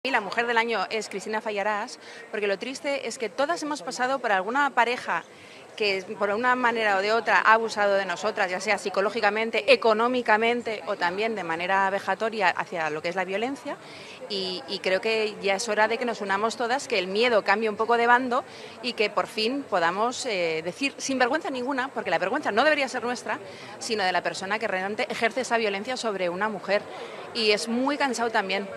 Y la mujer del año es Cristina Fallarás, porque lo triste es que todas hemos pasado por alguna pareja que por una manera o de otra ha abusado de nosotras, ya sea psicológicamente, económicamente o también de manera vejatoria hacia lo que es la violencia, y creo que ya es hora de que nos unamos todas, que el miedo cambie un poco de bando y que por fin podamos decir sin vergüenza ninguna, porque la vergüenza no debería ser nuestra, sino de la persona que realmente ejerce esa violencia sobre una mujer, y es muy cansado también.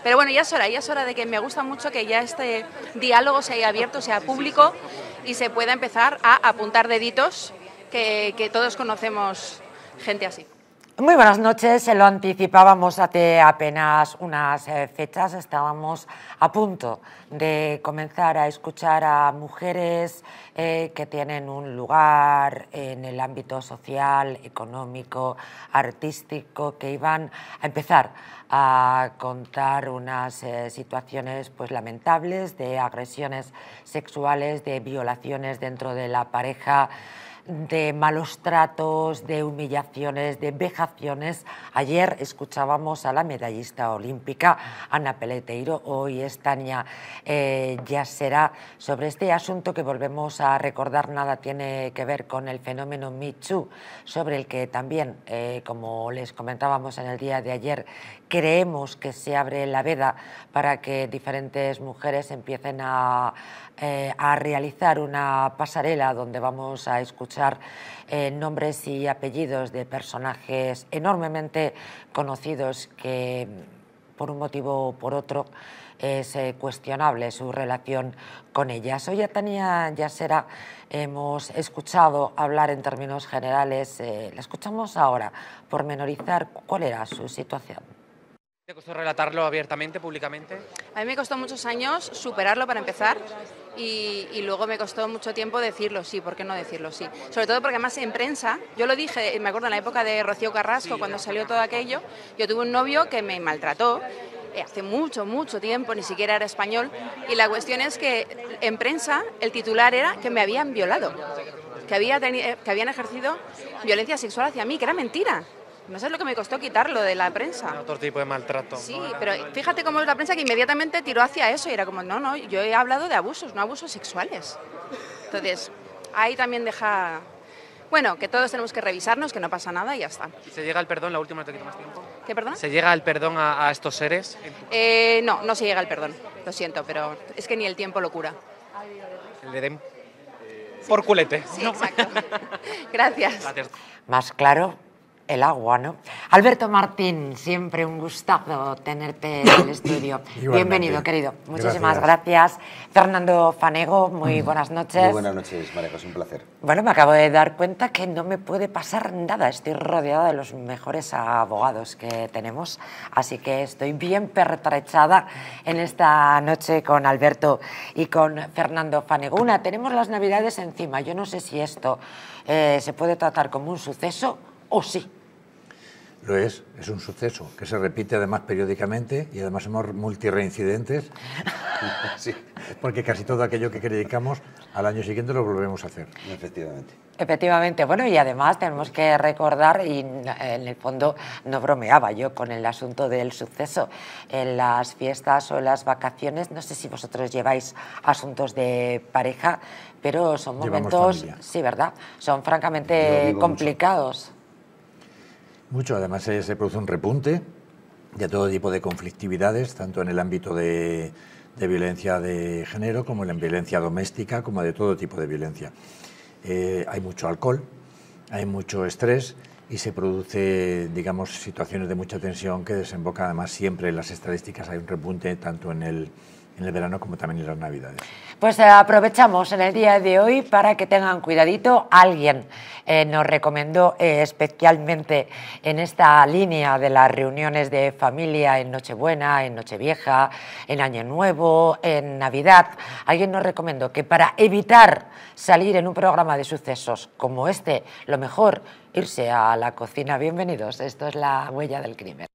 Pero bueno, ya es hora de que me gusta mucho que ya este diálogo se haya abierto, sea público y se pueda empezar a apuntar deditos, que todos conocemos gente así. Muy buenas noches, se lo anticipábamos hace apenas unas fechas, estábamos a punto de comenzar a escuchar a mujeres que tienen un lugar en el ámbito social, económico, artístico, que iban a empezar a contar unas situaciones pues lamentables de agresiones sexuales, de violaciones dentro de la pareja, de malos tratos, de humillaciones, de vejaciones. Ayer escuchábamos a la medallista olímpica Ana Peleteiro, hoy es Tania Yasera, sobre este asunto que volvemos a recordar, nada tiene que ver con el fenómeno Me Too, sobre el que también, como les comentábamos en el día de ayer, creemos que se abre la veda para que diferentes mujeres empiecen a realizar una pasarela donde vamos a escuchar nombres y apellidos de personajes enormemente conocidos que por un motivo o por otro es cuestionable su relación con ellas. Hoy a Tania Yasera hemos escuchado hablar en términos generales, la escuchamos ahora, pormenorizar cuál era su situación. ¿Te costó relatarlo abiertamente, públicamente? A mí me costó muchos años superarlo para empezar y luego me costó mucho tiempo decirlo sí, ¿por qué no decirlo sí? Sobre todo porque además en prensa, yo lo dije, me acuerdo en la época de Rocío Carrasco, sí, cuando salió todo aquello, yo tuve un novio que me maltrató hace mucho tiempo, ni siquiera era español, y la cuestión es que en prensa el titular era que me habían violado, que habían ejercido violencia sexual hacia mí, que era mentira. No sé lo que me costó quitarlo de la prensa. Otro tipo de maltrato. Sí, pero fíjate cómo es la prensa que inmediatamente tiró hacia eso y era como, no, yo he hablado de abusos, no abusos sexuales. Entonces, ahí también deja... Bueno, que todos tenemos que revisarnos, que no pasa nada y ya está. ¿Se llega al perdón? La última, no te quito más tiempo. ¿Qué, perdón? ¿Se llega al perdón a estos seres? No se llega al perdón, lo siento, pero es que ni el tiempo lo cura. Le den por culete. Sí, exacto. Gracias. Gracias. Más claro, el agua, ¿no? Alberto Martín, siempre un gustazo tenerte en el estudio. Bienvenido, querido. Muchísimas gracias. Fernando Fanego, muy buenas noches. Muy buenas noches, María José, un placer. Bueno, me acabo de dar cuenta que no me puede pasar nada. Estoy rodeada de los mejores abogados que tenemos, así que estoy bien pertrechada en esta noche con Alberto y con Fernando Fanego. Tenemos las Navidades encima. Yo no sé si esto se puede tratar como un suceso o sí. Lo es un suceso que se repite además periódicamente y además somos multireincidentes, sí, porque casi todo aquello que criticamos al año siguiente lo volvemos a hacer. Efectivamente. Efectivamente, bueno, y además tenemos que recordar, y en el fondo no bromeaba yo con el asunto del suceso, en las fiestas o en las vacaciones, no sé si vosotros lleváis asuntos de pareja, pero son momentos, sí, ¿verdad? Son francamente complicados. Mucho, además se produce un repunte de todo tipo de conflictividades, tanto en el ámbito de violencia de género como en la violencia doméstica, como de todo tipo de violencia. Hay mucho alcohol, hay mucho estrés y se produce, digamos, situaciones de mucha tensión que desembocan además siempre en las estadísticas. Hay un repunte tanto en el verano como también en las Navidades. Pues aprovechamos en el día de hoy para que tengan cuidadito. Alguien nos recomendó especialmente en esta línea de las reuniones de familia en Nochebuena, en Nochevieja, en Año Nuevo, en Navidad. Alguien nos recomendó que para evitar salir en un programa de sucesos como este, lo mejor, irse a la cocina. Bienvenidos, esto es La Huella del Crimen.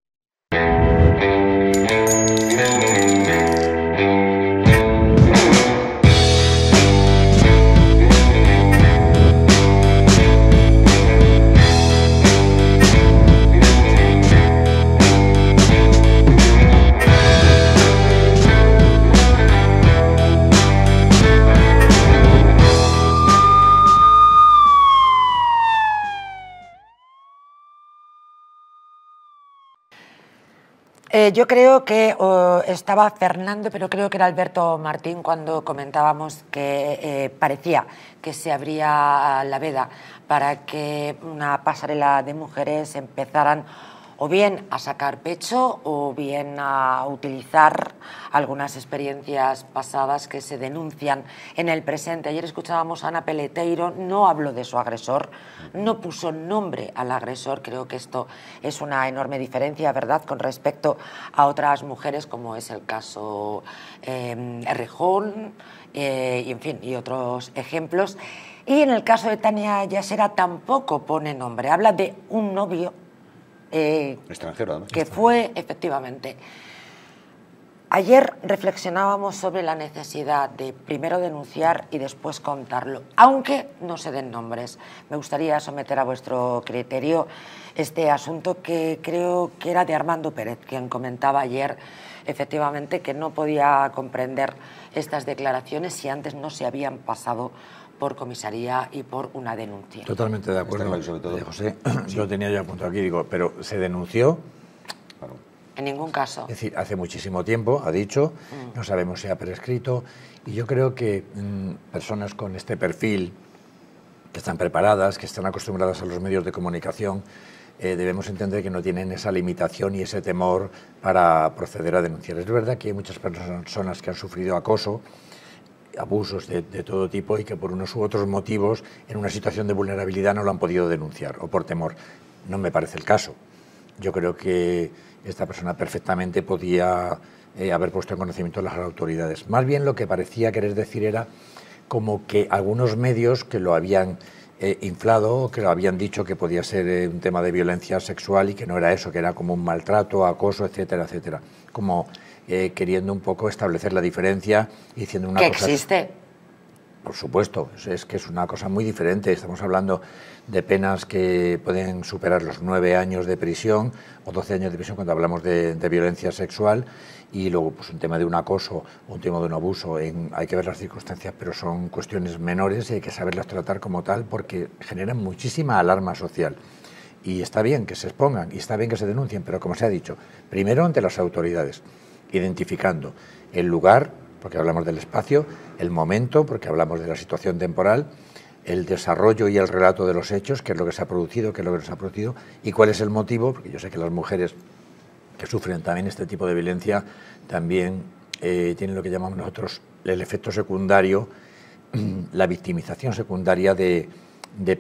Yo creo que estaba Fernando, pero creo que era Alberto Martín cuando comentábamos que parecía que se abría la veda para que una pasarela de mujeres empezaran o bien a sacar pecho o bien a utilizar algunas experiencias pasadas que se denuncian en el presente. Ayer escuchábamos a Ana Peleteiro, no habló de su agresor, no puso nombre al agresor. Creo que esto es una enorme diferencia, ¿verdad?, con respecto a otras mujeres, como es el caso Errejón, y en fin, y otros ejemplos. Y en el caso de Tania Yasera tampoco pone nombre, habla de un novio extranjero, además. Que fue, efectivamente. Ayer reflexionábamos sobre la necesidad de primero denunciar y después contarlo, aunque no se den nombres. Me gustaría someter a vuestro criterio este asunto que creo que era de Armando Pérez, quien comentaba ayer efectivamente que no podía comprender estas declaraciones si antes no se habían pasado por comisaría y por una denuncia. Totalmente de acuerdo, Claro, sobre todo. José. Sí. Yo tenía ya apuntado aquí, digo, pero ¿se denunció? Claro. En ningún caso. Es decir, hace muchísimo tiempo, ha dicho, no sabemos si ha prescrito, y yo creo que personas con este perfil, que están preparadas, que están acostumbradas a los medios de comunicación, debemos entender que no tienen esa limitación y ese temor para proceder a denunciar. Es verdad que hay muchas personas que han sufrido acoso, abusos de todo tipo y que por unos u otros motivos en una situación de vulnerabilidad no lo han podido denunciar o por temor. No me parece el caso. Yo creo que esta persona perfectamente podía haber puesto en conocimiento de las autoridades. Más bien lo que parecía querer decir era como que algunos medios que lo habían inflado, que lo habían dicho que podía ser un tema de violencia sexual y que no era eso, que era como un maltrato, acoso, etcétera, etcétera. Como queriendo un poco establecer la diferencia y diciendo una cosa... ¿Que existe? Por supuesto, es que es una cosa muy diferente. Estamos hablando de penas que pueden superar los 9 años de prisión o 12 años de prisión cuando hablamos de violencia sexual, y luego pues un tema de un acoso o un tema de un abuso, hay que ver las circunstancias, pero son cuestiones menores y hay que saberlas tratar como tal porque generan muchísima alarma social. Y está bien que se expongan y está bien que se denuncien, pero como se ha dicho, primero ante las autoridades, identificando el lugar, porque hablamos del espacio, el momento, porque hablamos de la situación temporal, el desarrollo y el relato de los hechos, qué es lo que se ha producido, qué es lo que no se ha producido, y cuál es el motivo, porque yo sé que las mujeres que sufren también este tipo de violencia también tienen lo que llamamos nosotros el efecto secundario, la victimización secundaria de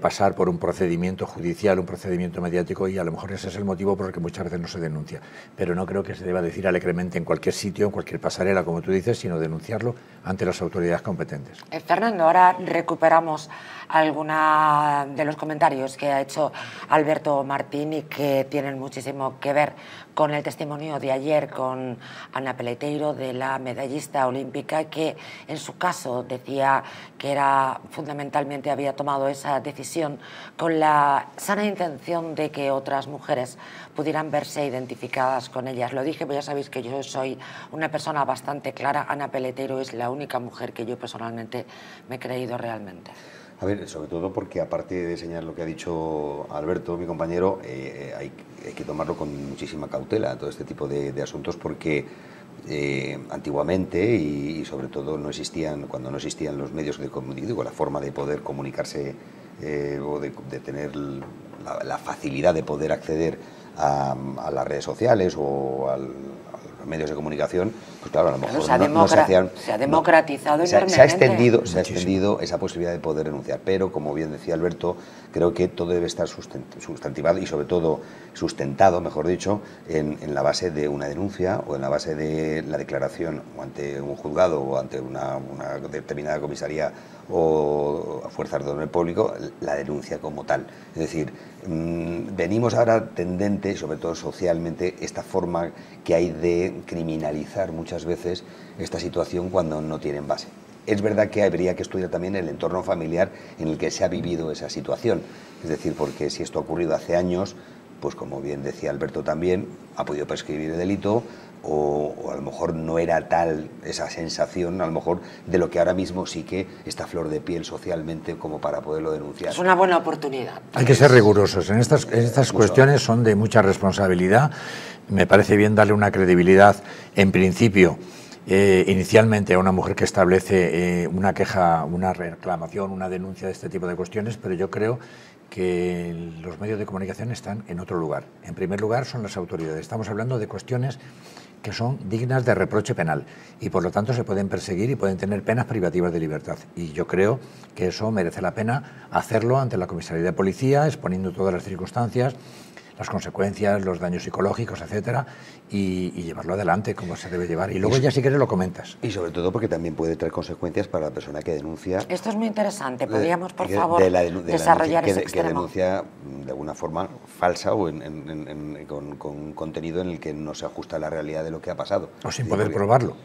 pasar por un procedimiento judicial, un procedimiento mediático, y a lo mejor ese es el motivo por el que muchas veces no se denuncia. Pero no creo que se deba decir alegremente en cualquier sitio, en cualquier pasarela, como tú dices, sino denunciarlo ante las autoridades competentes. Fernando, ahora recuperamos alguna de los comentarios que ha hecho Alberto Martín y que tienen muchísimo que ver con el testimonio de ayer con Ana Peleteiro, de la medallista olímpica, que en su caso decía que era fundamentalmente había tomado esa decisión con la sana intención de que otras mujeres pudieran verse identificadas con ellas. Lo dije, pero ya sabéis que yo soy una persona bastante clara. Ana Peleteiro es la única mujer que yo personalmente me he creído realmente. A ver, sobre todo porque aparte de señalar lo que ha dicho Alberto, mi compañero, hay que tomarlo con muchísima cautela todo este tipo de asuntos porque antiguamente y sobre todo cuando no existían los medios de comunicación, la forma de poder comunicarse o de tener la facilidad de poder acceder a las redes sociales o a los medios de comunicación, pues claro, a lo mejor se ha democratizado enormemente. Se ha extendido esa posibilidad de poder denunciar, pero como bien decía Alberto, creo que todo debe estar sustantivado y sobre todo sustentado, mejor dicho, en la base de una denuncia o en la base de la declaración o ante un juzgado o ante una determinada comisaría o a fuerzas de orden público, la denuncia como tal. Es decir, venimos ahora tendente, sobre todo socialmente, esta forma que hay de criminalizar muchas veces esta situación cuando no tienen base. Es verdad que habría que estudiar también el entorno familiar en el que se ha vivido esa situación. Es decir, porque si esto ha ocurrido hace años, pues como bien decía Alberto también, ha podido prescribir el delito, o a lo mejor no era tal esa sensación, a lo mejor, de lo que ahora mismo sí que está a flor de piel socialmente como para poderlo denunciar. Es una buena oportunidad. Hay que ser rigurosos. En estas cuestiones son de mucha responsabilidad. Me parece bien darle una credibilidad, en principio, inicialmente a una mujer que establece una queja, una reclamación, una denuncia de este tipo de cuestiones, pero yo creo que los medios de comunicación están en otro lugar. En primer lugar son las autoridades. Estamos hablando de cuestiones que son dignas de reproche penal y por lo tanto se pueden perseguir y pueden tener penas privativas de libertad. Y yo creo que eso merece la pena hacerlo ante la comisaría de policía, exponiendo todas las circunstancias, las consecuencias, los daños psicológicos, etcétera, y llevarlo adelante como se debe llevar. Y luego ya si quieres lo comentas. Y sobre todo porque también puede traer consecuencias para la persona que denuncia. Esto es muy interesante. ¿Podríamos, por favor, desarrollar ese extremo? Que denuncia de alguna forma falsa o con un contenido en el que no se ajusta a la realidad de lo que ha pasado. O sin poder probarlo.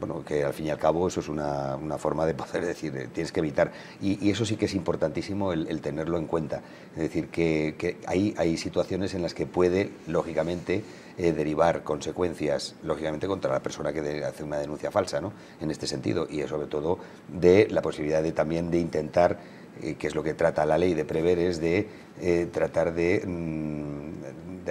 Bueno, que al fin y al cabo eso es una forma de poder decir, tienes que evitar. Y eso sí que es importantísimo el tenerlo en cuenta. Es decir, que hay situaciones en las que puede, lógicamente, derivar consecuencias, lógicamente, contra la persona que hace una denuncia falsa, ¿no? En este sentido, y sobre todo de la posibilidad también de intentar, que es lo que trata la ley de prever, es de tratar de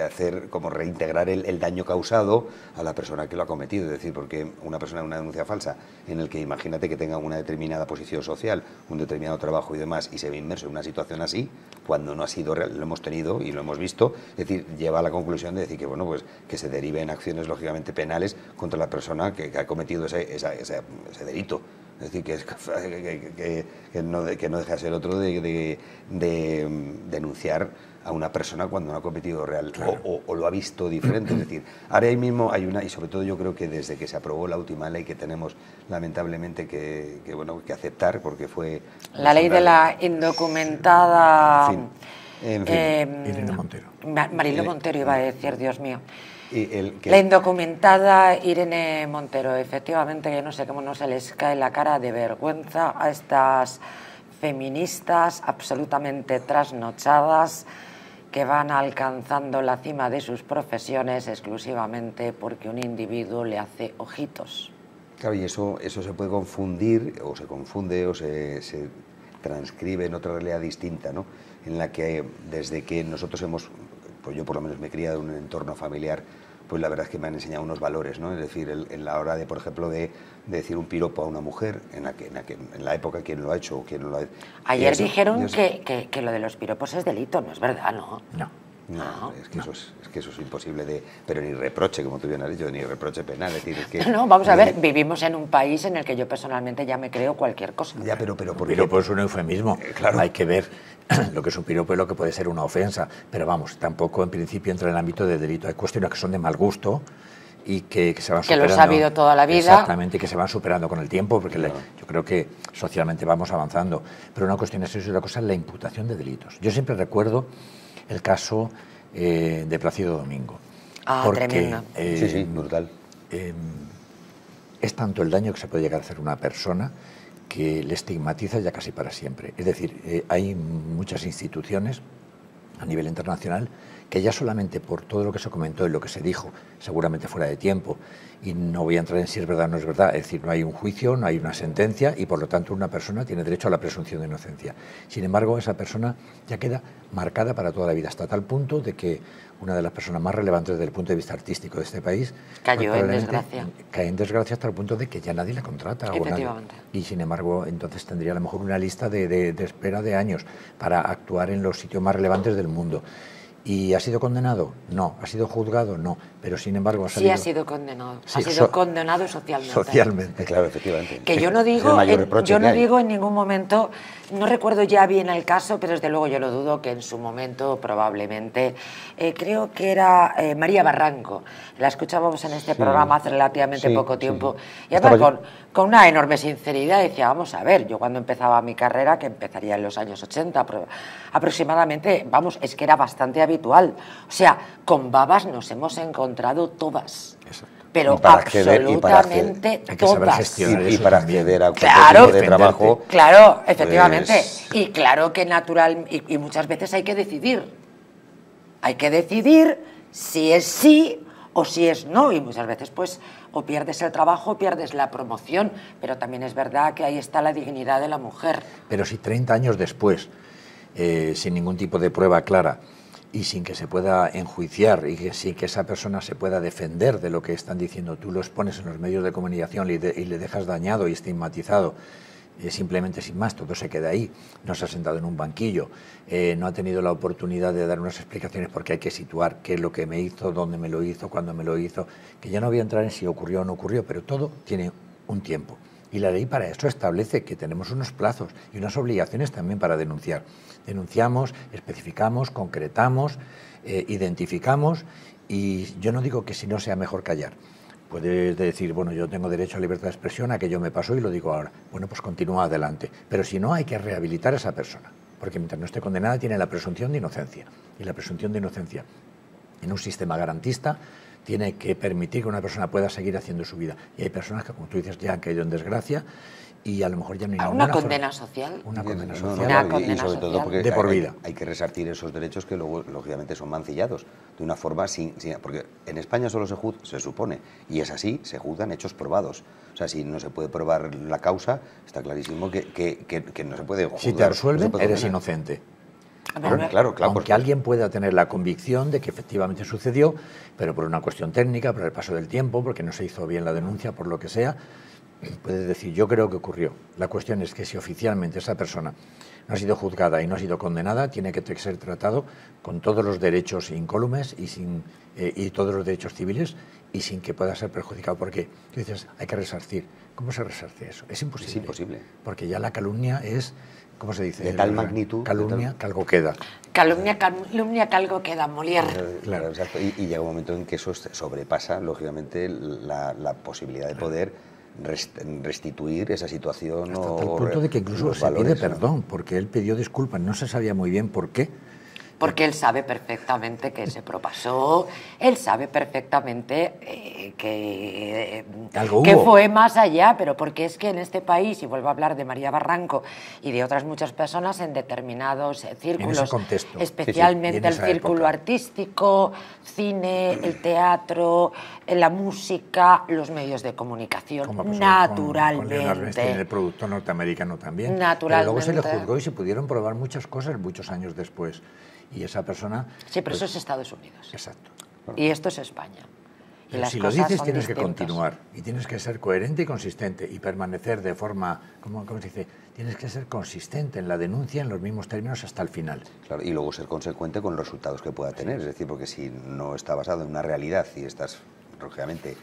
hacer, como reintegrar el daño causado a la persona que lo ha cometido. Es decir, porque una persona en una denuncia falsa, en el que imagínate que tenga una determinada posición social, un determinado trabajo y demás, y se ve inmerso en una situación así, cuando no ha sido real, lo hemos tenido y lo hemos visto, es decir, lleva a la conclusión de decir que, bueno, pues que se deriven acciones lógicamente penales contra la persona que ha cometido ese delito. Es decir, que no deja de ser otro de denunciar a una persona cuando no ha cometido real, claro, o lo ha visto diferente. Es decir, ahora mismo hay y sobre todo yo creo que desde que se aprobó la última ley que tenemos lamentablemente que aceptar, porque fue la ley de la indocumentada, en fin. Irene Montero. Mariló Montero iba a decir, Dios mío. La indocumentada Irene Montero, efectivamente, yo no sé cómo no se les cae la cara de vergüenza a estas feministas absolutamente trasnochadas que van alcanzando la cima de sus profesiones exclusivamente porque un individuo le hace ojitos. Claro, y eso se puede confundir, o se confunde, o se transcribe en otra realidad distinta, ¿no? En la que desde que nosotros pues yo por lo menos me he criado en un entorno familiar, pues la verdad es que me han enseñado unos valores, ¿no? Es decir, en la hora de, por ejemplo, de decir un piropo a una mujer, en la época, quién lo ha hecho o quién no lo ha hecho. Ayer dijeron que lo de los piropos es delito, ¿no es verdad? No, es que eso es imposible pero ni reproche, como tú bien has dicho, ni reproche penal. Es decir, es que, no, vamos a ver, vivimos en un país en el que yo personalmente ya me creo cualquier cosa. Ya, pero piropo es un eufemismo. Claro. Hay que ver lo que es un piropo y lo que puede ser una ofensa, pero vamos, tampoco en principio entra en el ámbito de delito. Hay cuestiones que son de mal gusto y que se van superando. Que los ha habido toda la vida. Exactamente, que se van superando con el tiempo, porque claro, yo creo que socialmente vamos avanzando. Pero una cuestión es eso y otra cosa es la imputación de delitos. Yo siempre recuerdo el caso de Plácido Domingo. Porque, tremendo. Sí, brutal. Es tanto el daño que se puede llegar a hacer a una persona que le estigmatiza ya casi para siempre. Es decir, hay muchas instituciones a nivel internacional que ya solamente por todo lo que se comentó y lo que se dijo, seguramente fuera de tiempo, y no voy a entrar en si es verdad o no es verdad, es decir, no hay un juicio, no hay una sentencia y por lo tanto una persona tiene derecho a la presunción de inocencia. Sin embargo, esa persona ya queda marcada para toda la vida, hasta tal punto de que una de las personas más relevantes desde el punto de vista artístico de este país cayó en desgracia. Cae en desgracia hasta el punto de que ya nadie la contrata. Efectivamente. Y sin embargo, entonces tendría a lo mejor una lista de espera de años para actuar en los sitios más relevantes del mundo. ¿Y ha sido condenado? No. ¿Ha sido juzgado? No. Pero sin embargo ha salido... Sí ha sido condenado. Sí, ha sido condenado socialmente. Socialmente, claro, efectivamente. Que yo no digo, digo en ningún momento, no recuerdo ya bien el caso, pero desde luego yo lo dudo que en su momento probablemente, creo que era María Barranco, la escuchábamos en este programa hace relativamente poco tiempo, y además con una enorme sinceridad decía, vamos a ver, yo cuando empezaba mi carrera, que empezaría en los años 80 aproximadamente, vamos, es que era bastante habitual, o sea, con babas nos hemos encontrado todas. Exacto. Pero absolutamente todas. Y para acceder a cualquier tipo de trabajo. Claro, efectivamente. Pues... Y claro que natural, y muchas veces hay que decidir. hay que decidir si es sí o si es no, y muchas veces pues o pierdes el trabajo o pierdes la promoción, pero también es verdad que ahí está la dignidad de la mujer. Pero si 30 años después, sin ningún tipo de prueba clara y sin que se pueda enjuiciar y sin que esa persona se pueda defender de lo que están diciendo, tú lo expones en los medios de comunicación y le dejas dañado y estigmatizado, simplemente sin más, todo se queda ahí, no se ha sentado en un banquillo, no ha tenido la oportunidad de dar unas explicaciones porque hay que situar qué es lo que me hizo, dónde me lo hizo, cuándo me lo hizo, que ya no voy a entrar en si ocurrió o no ocurrió, pero todo tiene un tiempo. Y la ley para eso establece que tenemos unos plazos y unas obligaciones también para denunciar. Denunciamos, especificamos, concretamos, identificamos, y yo no digo que si no sea mejor callar. Puedes decir, bueno, yo tengo derecho a libertad de expresión, aquello me pasó y lo digo ahora. Bueno, pues continúa adelante. Pero si no, hay que rehabilitar a esa persona, porque mientras no esté condenada tiene la presunción de inocencia. Y la presunción de inocencia en un sistema garantista tiene que permitir que una persona pueda seguir haciendo su vida. Y hay personas que, como tú dices, ya han caído en desgracia y a lo mejor ya no hay una condena social. Una condena social. Una condena y sobre todo social. porque De por vida. hay que resarcir esos derechos que luego, lógicamente, son mancillados de una forma porque en España solo se supone, y es así, se juzgan hechos probados. O sea, si no se puede probar la causa, está clarísimo que no se puede juzgar. Si te absuelven, no se eres condenar. inocente. Claro, Aunque alguien pueda tener la convicción de que efectivamente sucedió, pero por una cuestión técnica, por el paso del tiempo, porque no se hizo bien la denuncia, por lo que sea, puedes decir, yo creo que ocurrió. La cuestión es que si oficialmente esa persona no ha sido juzgada y no ha sido condenada, tiene que ser tratado con todos los derechos incólumes y todos los derechos civiles y sin que pueda ser perjudicado. Porque tú dices, hay que resarcir. ¿Cómo se resarce eso? Es imposible. Es imposible. Porque ya la calumnia es, ¿cómo se dice? De tal magnitud. Calumnia, que algo queda. Calumnia, que algo queda, Molière. Claro, exacto. Y llega un momento en que eso sobrepasa, lógicamente, la posibilidad de poder restituir esa situación. Hasta tal punto de que incluso se pide perdón, porque él pidió disculpas, no se sabía muy bien por qué. Porque él sabe perfectamente que se propasó, él sabe perfectamente que fue más allá, pero porque es que en este país, y vuelvo a hablar de María Barranco y de otras muchas personas en determinados círculos, en ese contexto, especialmente sí, el círculo época artístico, cine, el teatro, la música, los medios de comunicación, naturalmente. Con Leonard Bernstein, el productor norteamericano también. Naturalmente. Pero luego se le juzgó y se pudieron probar muchas cosas muchos años después. Y esa persona... Sí, pero eso es Estados Unidos. Exacto. Y esto es España. Y las si lo cosas dices, son tienes distintas. que continuar. Y tienes que ser coherente y consistente. Y permanecer de forma... ¿Cómo se dice? Tienes que ser consistente en la denuncia, en los mismos términos, hasta el final. Claro, y luego ser consecuente con los resultados que pueda tener. Es decir, porque si no está basado en una realidad y estás, lógicamente,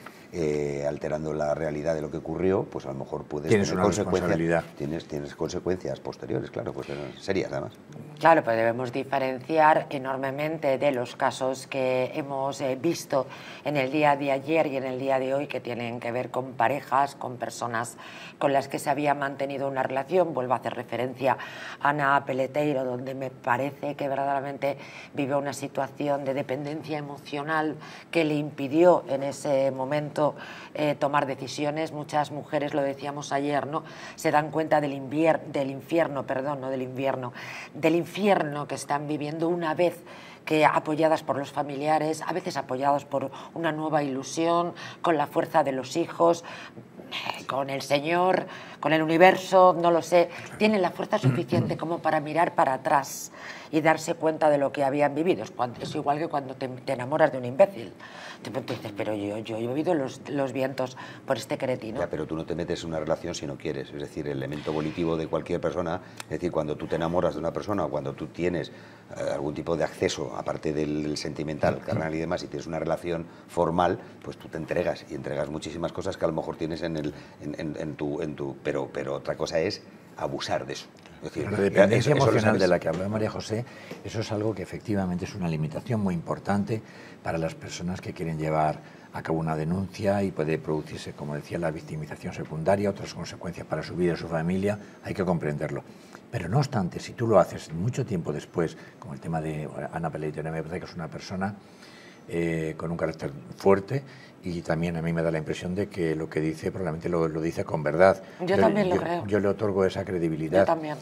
alterando la realidad de lo que ocurrió, pues a lo mejor puedes tienes tener una consecuencias. Tienes consecuencias posteriores, claro, pues serias además. Claro, pero debemos diferenciar enormemente de los casos que hemos visto en el día de ayer y en el día de hoy, que tienen que ver con parejas, con personas con las que se había mantenido una relación. Vuelvo a hacer referencia a Ana Peleteiro, donde me parece que verdaderamente vive una situación de dependencia emocional que le impidió en ese momento tomar decisiones. Muchas mujeres, lo decíamos ayer, ¿no?, se dan cuenta del infierno que están viviendo una vez que, apoyadas por los familiares, a veces apoyadas por una nueva ilusión, con la fuerza de los hijos, con el Señor, con el universo, no lo sé, tienen la fuerza suficiente como para mirar para atrás y darse cuenta de lo que habían vivido. Es igual que cuando te enamoras de un imbécil. Te dices, pero yo he vivido los vientos por este cretino. Ya, pero tú no te metes en una relación si no quieres. Es decir, el elemento volitivo de cualquier persona, es decir, cuando tú te enamoras de una persona o cuando tú tienes algún tipo de acceso, aparte del sentimental, carnal y demás, y tienes una relación formal, pues tú te entregas y entregas muchísimas cosas que a lo mejor tienes en tu pero otra cosa es abusar de eso. Es decir, la dependencia emocional de la que hablaba María José, eso es algo que efectivamente es una limitación muy importante para las personas que quieren llevar a cabo una denuncia y puede producirse, como decía, la victimización secundaria, otras consecuencias para su vida y su familia, hay que comprenderlo. Pero no obstante, si tú lo haces mucho tiempo después, como el tema de Ana Peleteiro, me parece que es una persona con un carácter fuerte y también a mí me da la impresión de que lo que dice probablemente lo dice con verdad. Yo también lo creo. Yo le otorgo esa credibilidad. Yo también.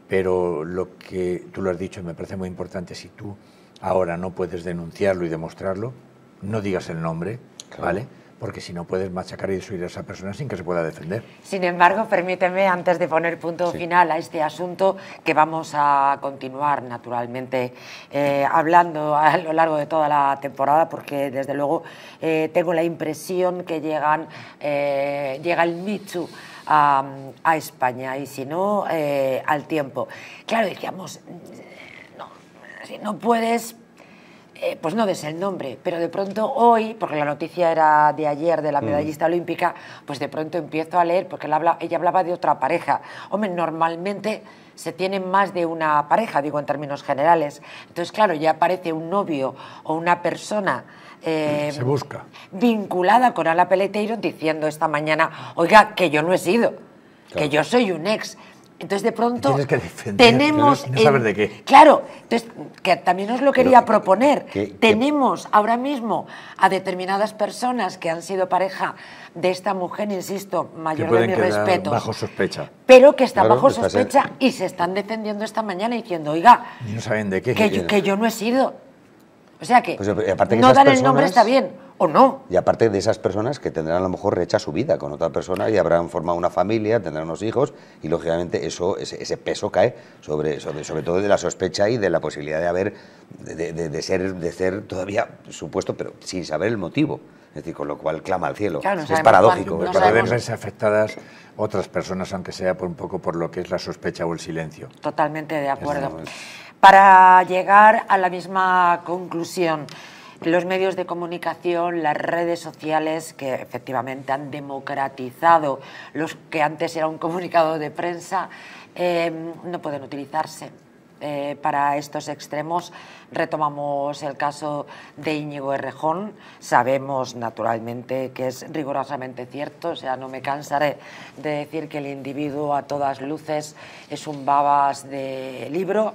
Pero lo que tú lo has dicho me parece muy importante, si tú ahora no puedes denunciarlo y demostrarlo, no digas el nombre, Claro. ¿vale? Porque si no puedes machacar y destruir a esa persona sin que se pueda defender. Sin embargo, permíteme, antes de poner punto final a este asunto, que vamos a continuar naturalmente hablando a lo largo de toda la temporada, porque desde luego tengo la impresión que llega el Me Too a España, y si no, al tiempo. Claro, decíamos, no, si no puedes... pues no des el nombre, pero de pronto hoy, porque la noticia era de ayer de la medallista olímpica, pues de pronto empiezo a leer, porque ella hablaba de otra pareja. Hombre, normalmente se tienen más de una pareja, digo en términos generales. Entonces, claro, ya aparece un novio o una persona se busca vinculada con Ana Peleteiro diciendo esta mañana, oiga, que yo no he sido, que yo soy un ex. Entonces, de pronto, tienes que defender, tenemos... no saber de qué. Claro, entonces, que también os lo quería proponer. ¿Qué? Tenemos ahora mismo a determinadas personas que han sido pareja de esta mujer, insisto, que mayor de pueden mis quedar respetos, bajo sospecha. pero que están Claro, bajo está ser- sospecha y se están defendiendo esta mañana diciendo, oiga, Y no saben de qué. que yo no he sido. O sea que Pues, aparte que no esas dar el nombre personas- está bien, o no. Y aparte de esas personas que tendrán a lo mejor rehecha su vida con otra persona y habrán formado una familia, tendrán unos hijos y lógicamente ese peso cae sobre todo de la sospecha y de la posibilidad de haber de ser todavía supuesto, pero sin saber el motivo. Es decir, con lo cual clama al cielo. Claro, no Es sabemos paradójico. cuánto- es no Pueden sabemos. verse afectadas otras personas, aunque sea por un poco por lo que es la sospecha o el silencio. Totalmente de acuerdo. Eso es. Para llegar a la misma conclusión, los medios de comunicación, las redes sociales, que efectivamente han democratizado los que antes era un comunicado de prensa, no pueden utilizarse para estos extremos. Retomamos el caso de Íñigo Errejón. Sabemos, naturalmente, que es rigurosamente cierto, o sea, no me cansaré de decir que el individuo a todas luces es un babas de libro,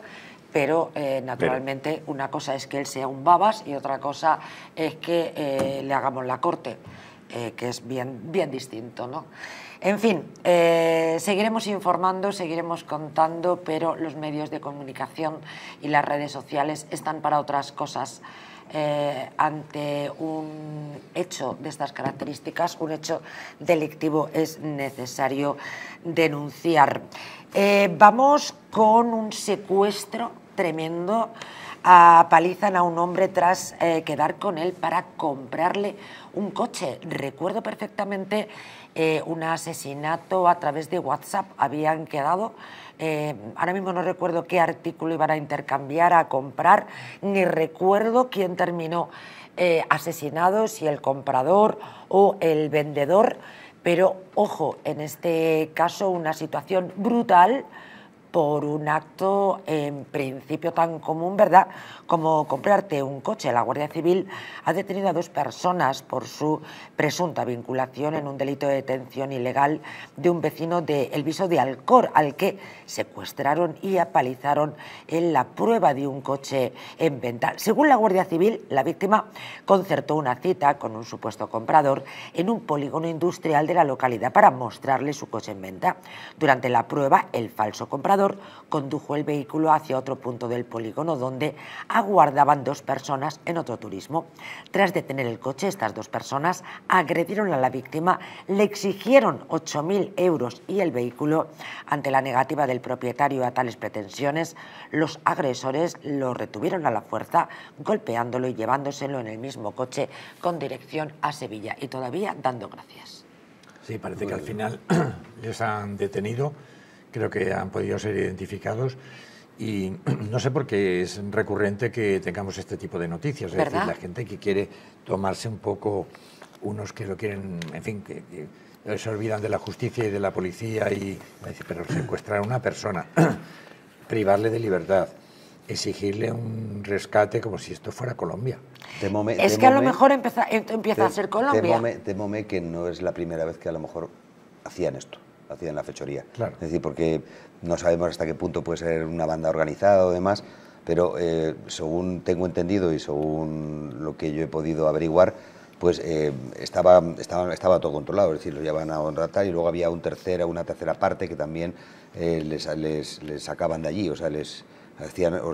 pero naturalmente una cosa es que él sea un babas y otra cosa es que le hagamos la corte, que es bien distinto, ¿no? En fin, seguiremos informando, seguiremos contando, pero los medios de comunicación y las redes sociales están para otras cosas. Ante un hecho de estas características, un hecho delictivo, es necesario denunciar. Vamos con un secuestro tremendo. Apalizan a un hombre tras quedar con él para comprarle un coche. Recuerdo perfectamente un asesinato a través de WhatsApp. Habían quedado, ahora mismo no recuerdo qué artículo iban a intercambiar, a comprar, ni recuerdo quién terminó asesinado, si el comprador o el vendedor, pero ojo, en este caso una situación brutal por un acto en principio tan común, ¿verdad?, como comprarte un coche. La Guardia Civil ha detenido a 2 personas por su presunta vinculación en un delito de detención ilegal de un vecino de El Viso de Alcor, al que secuestraron y apalizaron en la prueba de un coche en venta. Según la Guardia Civil, la víctima concertó una cita con un supuesto comprador en un polígono industrial de la localidad para mostrarle su coche en venta. Durante la prueba, el falso comprador condujo el vehículo hacia otro punto del polígono donde aguardaban 2 personas en otro turismo. Tras detener el coche, estas 2 personas agredieron a la víctima, le exigieron 8.000 euros y el vehículo. Ante la negativa del propietario a tales pretensiones, los agresores lo retuvieron a la fuerza, golpeándolo y llevándoselo en el mismo coche con dirección a Sevilla, y todavía dando gracias. Sí, parece que al final les han detenido. Creo que han podido ser identificados y no sé por qué es recurrente que tengamos este tipo de noticias. Es ¿Verdad? decir, la gente que quiere tomarse un poco, unos que lo quieren, en fin, que se olvidan de la justicia y de la policía y decir, pero secuestrar a una persona, privarle de libertad, exigirle un rescate como si esto fuera Colombia. Es que a lo mejor empieza a ser Colombia. Temóme que no es la primera vez que a lo mejor hacían esto. Hacían la fechoría. Claro. Es decir, porque no sabemos hasta qué punto puede ser una banda organizada o demás, pero según tengo entendido y según lo que yo he podido averiguar, pues estaba todo controlado, es decir, lo llevaban a contratar y luego había una tercera parte que también les sacaban de allí, o sea,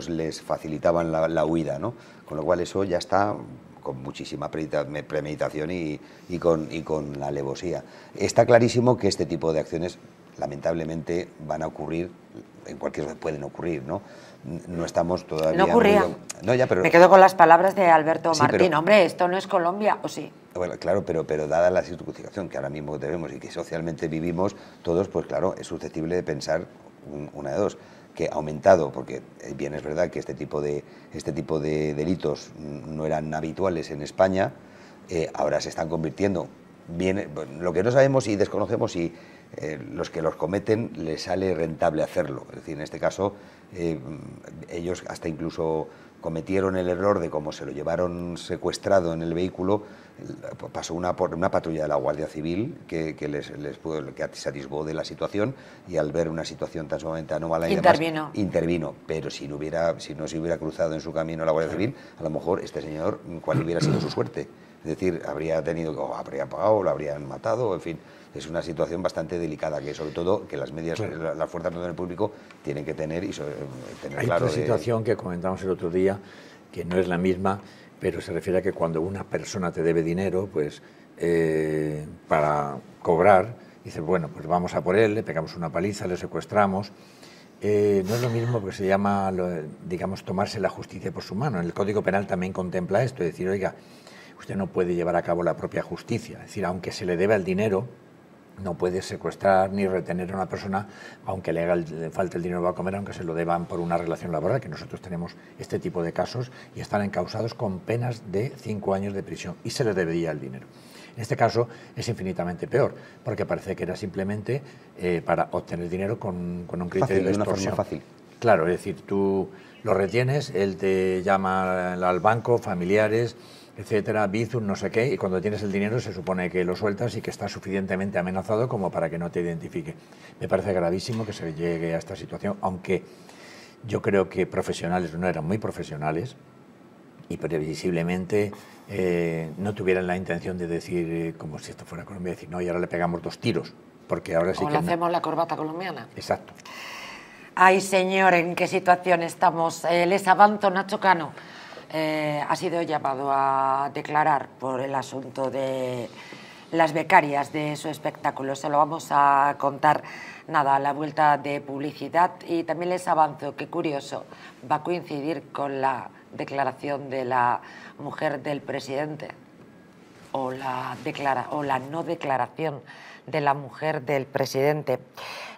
les facilitaban la huida, ¿no? Con lo cual eso ya está con muchísima premeditación y con la alevosía. Está clarísimo que este tipo de acciones lamentablemente van a ocurrir, pueden ocurrir, ¿no? No estamos todavía... No ocurría. No, ya, pero... Me quedo con las palabras de Alberto Martín. Pero... Hombre, esto no es Colombia, ¿o sí? Bueno, claro, pero dada la situación que ahora mismo tenemos y que socialmente vivimos todos, pues claro, es susceptible de pensar una de dos, que ha aumentado, porque bien es verdad que este tipo de delitos no eran habituales en España, ahora se están convirtiendo. Bien, lo que no sabemos y desconocemos si los que los cometen les sale rentable hacerlo. Es decir, en este caso, ellos hasta incluso cometieron el error de, como se lo llevaron secuestrado en el vehículo, pasó una patrulla de la Guardia Civil que se atisbó de la situación, y al ver una situación tan sumamente anómala y demás, intervino. Pero si no se hubiera cruzado en su camino la Guardia Civil, a lo mejor este señor, ¿cuál hubiera sido su suerte? Es decir, habría pagado, lo habrían matado, en fin. Es una situación bastante delicada, que sobre todo que las fuerzas de orden público tienen que tener y tener Hay claro. otra situación que comentamos el otro día, que no es la misma, pero se refiere a que cuando una persona te debe dinero, pues para cobrar, dices, bueno, pues vamos a por él, le pegamos una paliza, le secuestramos. No es lo mismo, porque se llama, digamos, tomarse la justicia por su mano. En el Código Penal también contempla esto, es decir, oiga, usted no puede llevar a cabo la propia justicia, es decir, aunque se le deba el dinero, no puede secuestrar ni retener a una persona, aunque le falte el dinero para comer, aunque se lo deban por una relación laboral, que nosotros tenemos este tipo de casos y están encausados con penas de 5 años de prisión y se le debería el dinero. En este caso es infinitamente peor, porque parece que era simplemente para obtener dinero con un criterio de extorsión. De una forma fácil. Claro, es decir, tú lo retienes, él te llama al banco, familiares, etcétera, Bizum, no sé qué, y cuando tienes el dinero se supone que lo sueltas y que está suficientemente amenazado como para que no te identifique. Me parece gravísimo que se llegue a esta situación, aunque yo creo que profesionales no eran muy profesionales y previsiblemente no tuvieran la intención de decir, como si esto fuera Colombia, decir, no, y ahora le pegamos 2 tiros, porque ahora sí o que... le hacemos la corbata colombiana. Exacto. Ay, señor, ¿en qué situación estamos? Les avanzo, Nacho Cano. Ha sido llamado a declarar por el asunto de las becarias de su espectáculo. Se lo vamos a contar, nada, a la vuelta de publicidad. Y también les avanzo, qué curioso, va a coincidir con la declaración de la mujer del presidente o la no declaración de la mujer del presidente.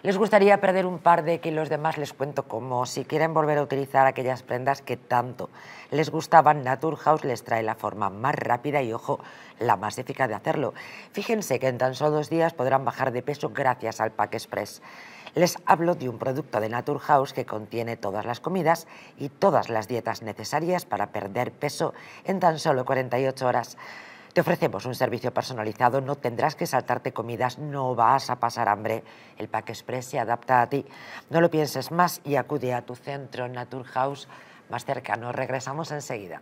Les gustaría perder un par de kilos de más, les cuento cómo. Si quieren volver a utilizar aquellas prendas que tanto les gustaban, Naturhaus les trae la forma más rápida y, ojo, la más eficaz de hacerlo. Fíjense que en tan solo 2 días podrán bajar de peso gracias al Pack Express. Les hablo de un producto de Naturhaus que contiene todas las comidas y todas las dietas necesarias para perder peso en tan solo 48 horas. Te ofrecemos un servicio personalizado, no tendrás que saltarte comidas, no vas a pasar hambre. El Pack Express se adapta a ti. No lo pienses más y acude a tu centro Naturhaus más cercano. Regresamos enseguida.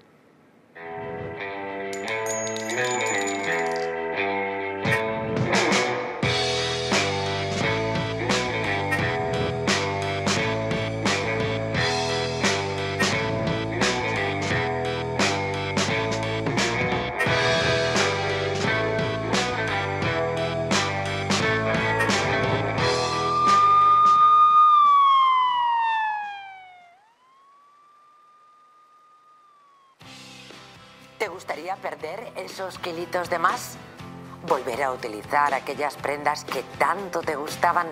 ¿Te gustaría perder esos kilitos de más? ¿Volver a utilizar aquellas prendas que tanto te gustaban?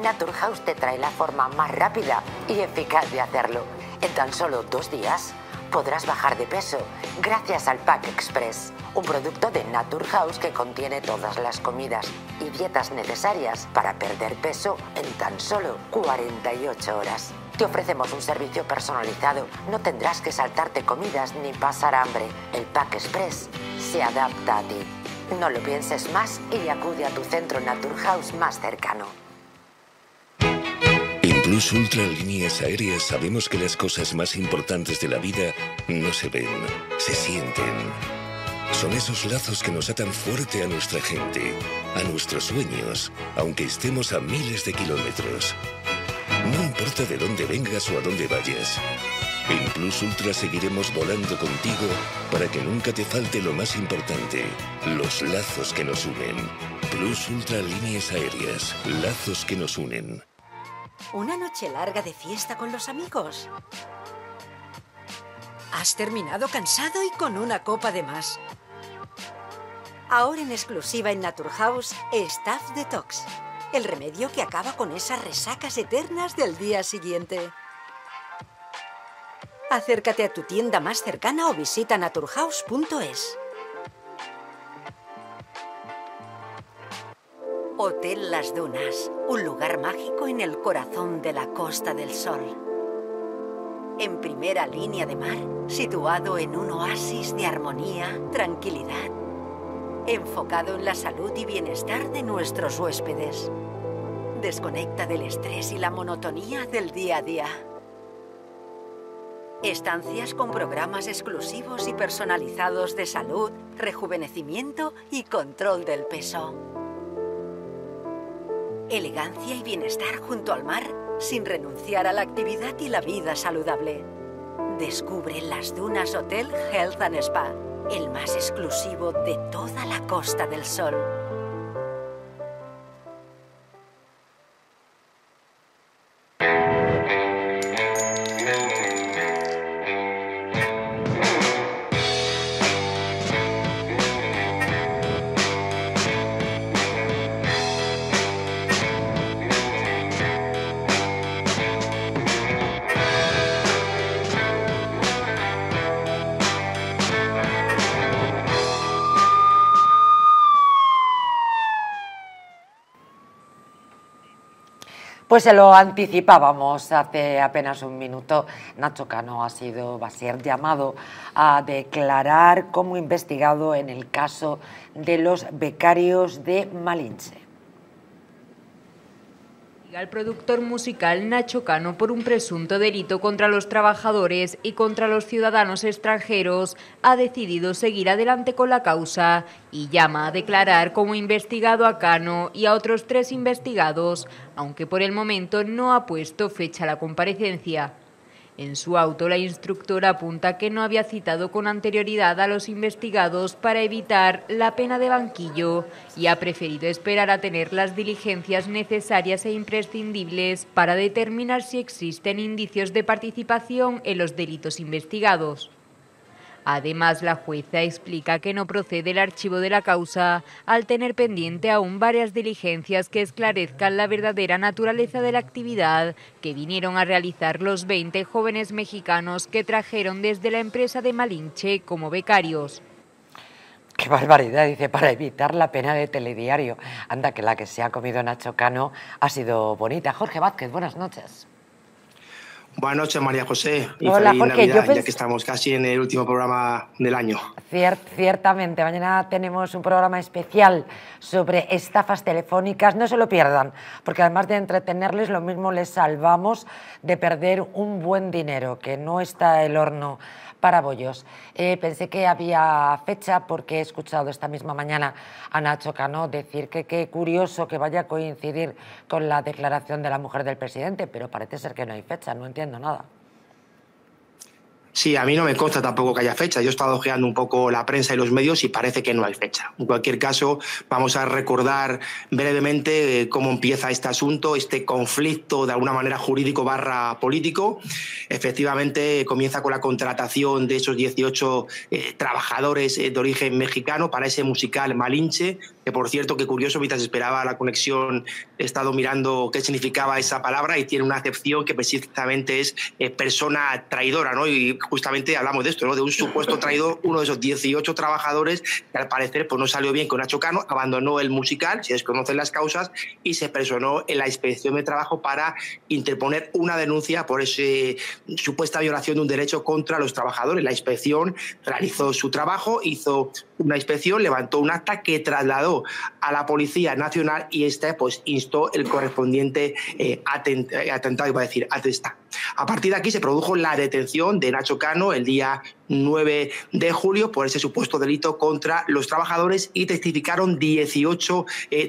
Naturhaus te trae la forma más rápida y eficaz de hacerlo. En tan solo 2 días podrás bajar de peso gracias al Pack Express, un producto de Naturhaus que contiene todas las comidas y dietas necesarias para perder peso en tan solo 48 horas. Te ofrecemos un servicio personalizado, no tendrás que saltarte comidas ni pasar hambre. El Pack Express se adapta a ti. No lo pienses más y acude a tu centro Naturhaus más cercano. En Plus Ultra Líneas Aéreas sabemos que las cosas más importantes de la vida no se ven, se sienten. Son esos lazos que nos atan fuerte a nuestra gente, a nuestros sueños, aunque estemos a miles de kilómetros. Muy importa de dónde vengas o a dónde vayas. En Plus Ultra seguiremos volando contigo para que nunca te falte lo más importante, los lazos que nos unen. Plus Ultra Líneas Aéreas, lazos que nos unen. ¿Una noche larga de fiesta con los amigos? Has terminado cansado y con una copa de más. Ahora en exclusiva en Naturhaus, Staph Detox. El remedio que acaba con esas resacas eternas del día siguiente. Acércate a tu tienda más cercana o visita naturhaus.es. Hotel Las Dunas, un lugar mágico en el corazón de la Costa del Sol. En primera línea de mar, situado en un oasis de armonía, tranquilidad, enfocado en la salud y bienestar de nuestros huéspedes. Desconecta del estrés y la monotonía del día a día. Estancias con programas exclusivos y personalizados de salud, rejuvenecimiento y control del peso. Elegancia y bienestar junto al mar, sin renunciar a la actividad y la vida saludable. Descubre Las Dunas Hotel Health and Spa, el más exclusivo de toda la Costa del Sol. Pues se lo anticipábamos hace apenas un minuto. Nacho Cano va a ser llamado a declarar como investigado en el caso de los becarios de Malinche. Al productor musical Nacho Cano por un presunto delito contra los trabajadores y contra los ciudadanos extranjeros ha decidido seguir adelante con la causa y llama a declarar como investigado a Cano y a otros 3 investigados, aunque por el momento no ha puesto fecha a la comparecencia. En su auto, la instructora apunta que no había citado con anterioridad a los investigados para evitar la pena de banquillo y ha preferido esperar a tener las diligencias necesarias e imprescindibles para determinar si existen indicios de participación en los delitos investigados. Además, la jueza explica que no procede el archivo de la causa al tener pendiente aún varias diligencias que esclarezcan la verdadera naturaleza de la actividad que vinieron a realizar los 20 jóvenes mexicanos que trajeron desde la empresa de Malinche como becarios. ¡Qué barbaridad! Dice, para evitar la pena de telediario. Anda, que la que se ha comido Nacho Cano ha sido bonita. Jorge Vázquez, buenas noches. Buenas noches, María José, y hola, feliz Jorge, Navidad, ya que estamos casi en el último programa del año. Ciertamente, mañana tenemos un programa especial sobre estafas telefónicas, no se lo pierdan, porque además de entretenerles, lo mismo les salvamos de perder un buen dinero, que no está el horno para bollos. Pensé que había fecha porque he escuchado esta misma mañana a Nacho Cano decir que qué curioso que vaya a coincidir con la declaración de la mujer del presidente, pero parece ser que no hay fecha, no entiendo nada. Sí, a mí no me consta tampoco que haya fecha. Yo he estado ojeando un poco la prensa y los medios y parece que no hay fecha. En cualquier caso, vamos a recordar brevemente cómo empieza este asunto, este conflicto de alguna manera jurídico / político. Efectivamente, comienza con la contratación de esos 18 trabajadores de origen mexicano para ese musical Malinche, que por cierto, qué curioso, mientras esperaba la conexión he estado mirando qué significaba esa palabra y tiene una acepción que precisamente es persona traidora, ¿no? Y justamente hablamos de esto, ¿no? De un supuesto traidor, uno de esos 18 trabajadores que al parecer pues, no salió bien con Nacho Cano, abandonó el musical, se desconocen las causas y se personó en la Inspección de Trabajo para interponer una denuncia por esa supuesta violación de un derecho contra los trabajadores. La inspección realizó su trabajo, hizo una inspección, levantó un acta que trasladó a la Policía Nacional y esta pues instó el correspondiente atentado, iba a decir, atestado. A partir de aquí se produjo la detención de Nacho Cano el día 9 de julio por ese supuesto delito contra los trabajadores y testificaron 18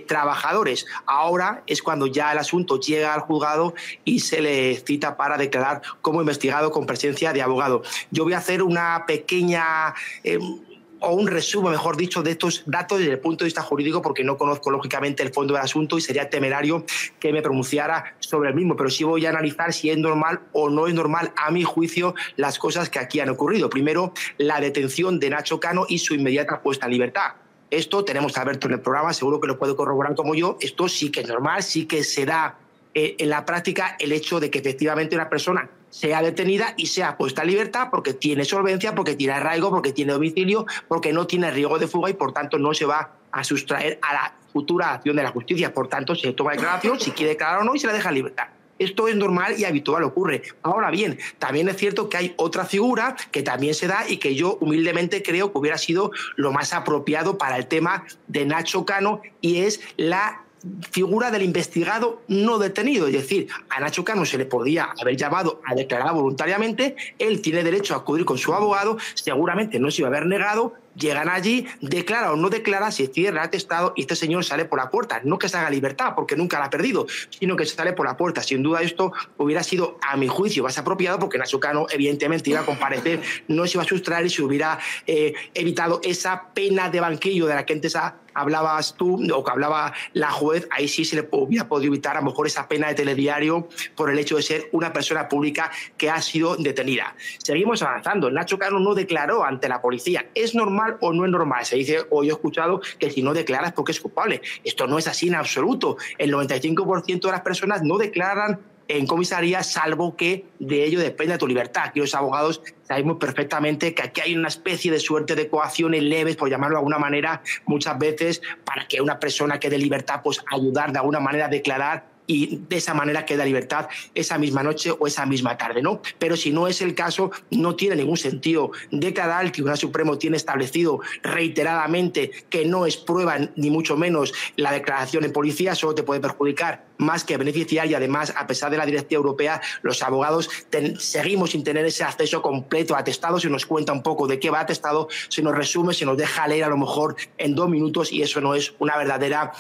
trabajadores. Ahora es cuando ya el asunto llega al juzgado y se le cita para declarar como investigado con presencia de abogado. Yo voy a hacer una pequeña... o un resumen, mejor dicho, de estos datos desde el punto de vista jurídico, porque no conozco lógicamente el fondo del asunto y sería temerario que me pronunciara sobre el mismo, pero sí voy a analizar si es normal o no es normal, a mi juicio, las cosas que aquí han ocurrido. Primero, la detención de Nacho Cano y su inmediata puesta en libertad. Esto tenemos a Alberto en el programa, seguro que lo puede corroborar como yo. Esto sí que es normal, sí que se da en la práctica el hecho de que efectivamente una persona sea detenida y sea puesta en libertad porque tiene solvencia, porque tiene arraigo, porque tiene domicilio, porque no tiene riesgo de fuga y por tanto no se va a sustraer a la futura acción de la justicia. Por tanto, se toma declaración, si quiere declarar o no, y se la deja en libertad. Esto es normal y habitual, ocurre. Ahora bien, también es cierto que hay otra figura que también se da y que yo humildemente creo que hubiera sido lo más apropiado para el tema de Nacho Cano, y es la figura del investigado no detenido. Es decir, a Nacho Cano se le podía haber llamado a declarar voluntariamente, él tiene derecho a acudir con su abogado, seguramente no se iba a haber negado, llegan allí, declara o no declara, se cierra el atestado y este señor sale por la puerta. No que se haga libertad, porque nunca la ha perdido, sino que sale por la puerta. Sin duda esto hubiera sido, a mi juicio, más apropiado, porque Nacho Cano evidentemente iba a comparecer, no se iba a sustraer y se hubiera evitado esa pena de banquillo de la que antes hablabas tú, o que hablaba la juez. Ahí sí se le hubiera podido evitar a lo mejor esa pena de telediario por el hecho de ser una persona pública que ha sido detenida. Seguimos avanzando. Nacho Cano no declaró ante la policía. ¿Es normal o no es normal? Se dice, o yo he escuchado, que si no declaras es porque es culpable. Esto no es así en absoluto. El 95% de las personas no declaran en comisaría, salvo que de ello depende tu libertad. Aquí los abogados sabemos perfectamente que aquí hay una especie de suerte de coacciones leves, por llamarlo de alguna manera, muchas veces para que una persona quede en libertad, pues ayudar de alguna manera a declarar y de esa manera queda libertad esa misma noche o esa misma tarde, ¿no? Pero si no es el caso, no tiene ningún sentido declarar. El Tribunal Supremo tiene establecido reiteradamente que no es prueba ni mucho menos la declaración en policía, solo te puede perjudicar más que beneficiar, y además, a pesar de la directiva europea, los abogados seguimos sin tener ese acceso completo a atestado. Se nos cuenta un poco de qué va atestado, se nos resume, se nos deja leer a lo mejor en 2 minutos, y eso no es una verdadera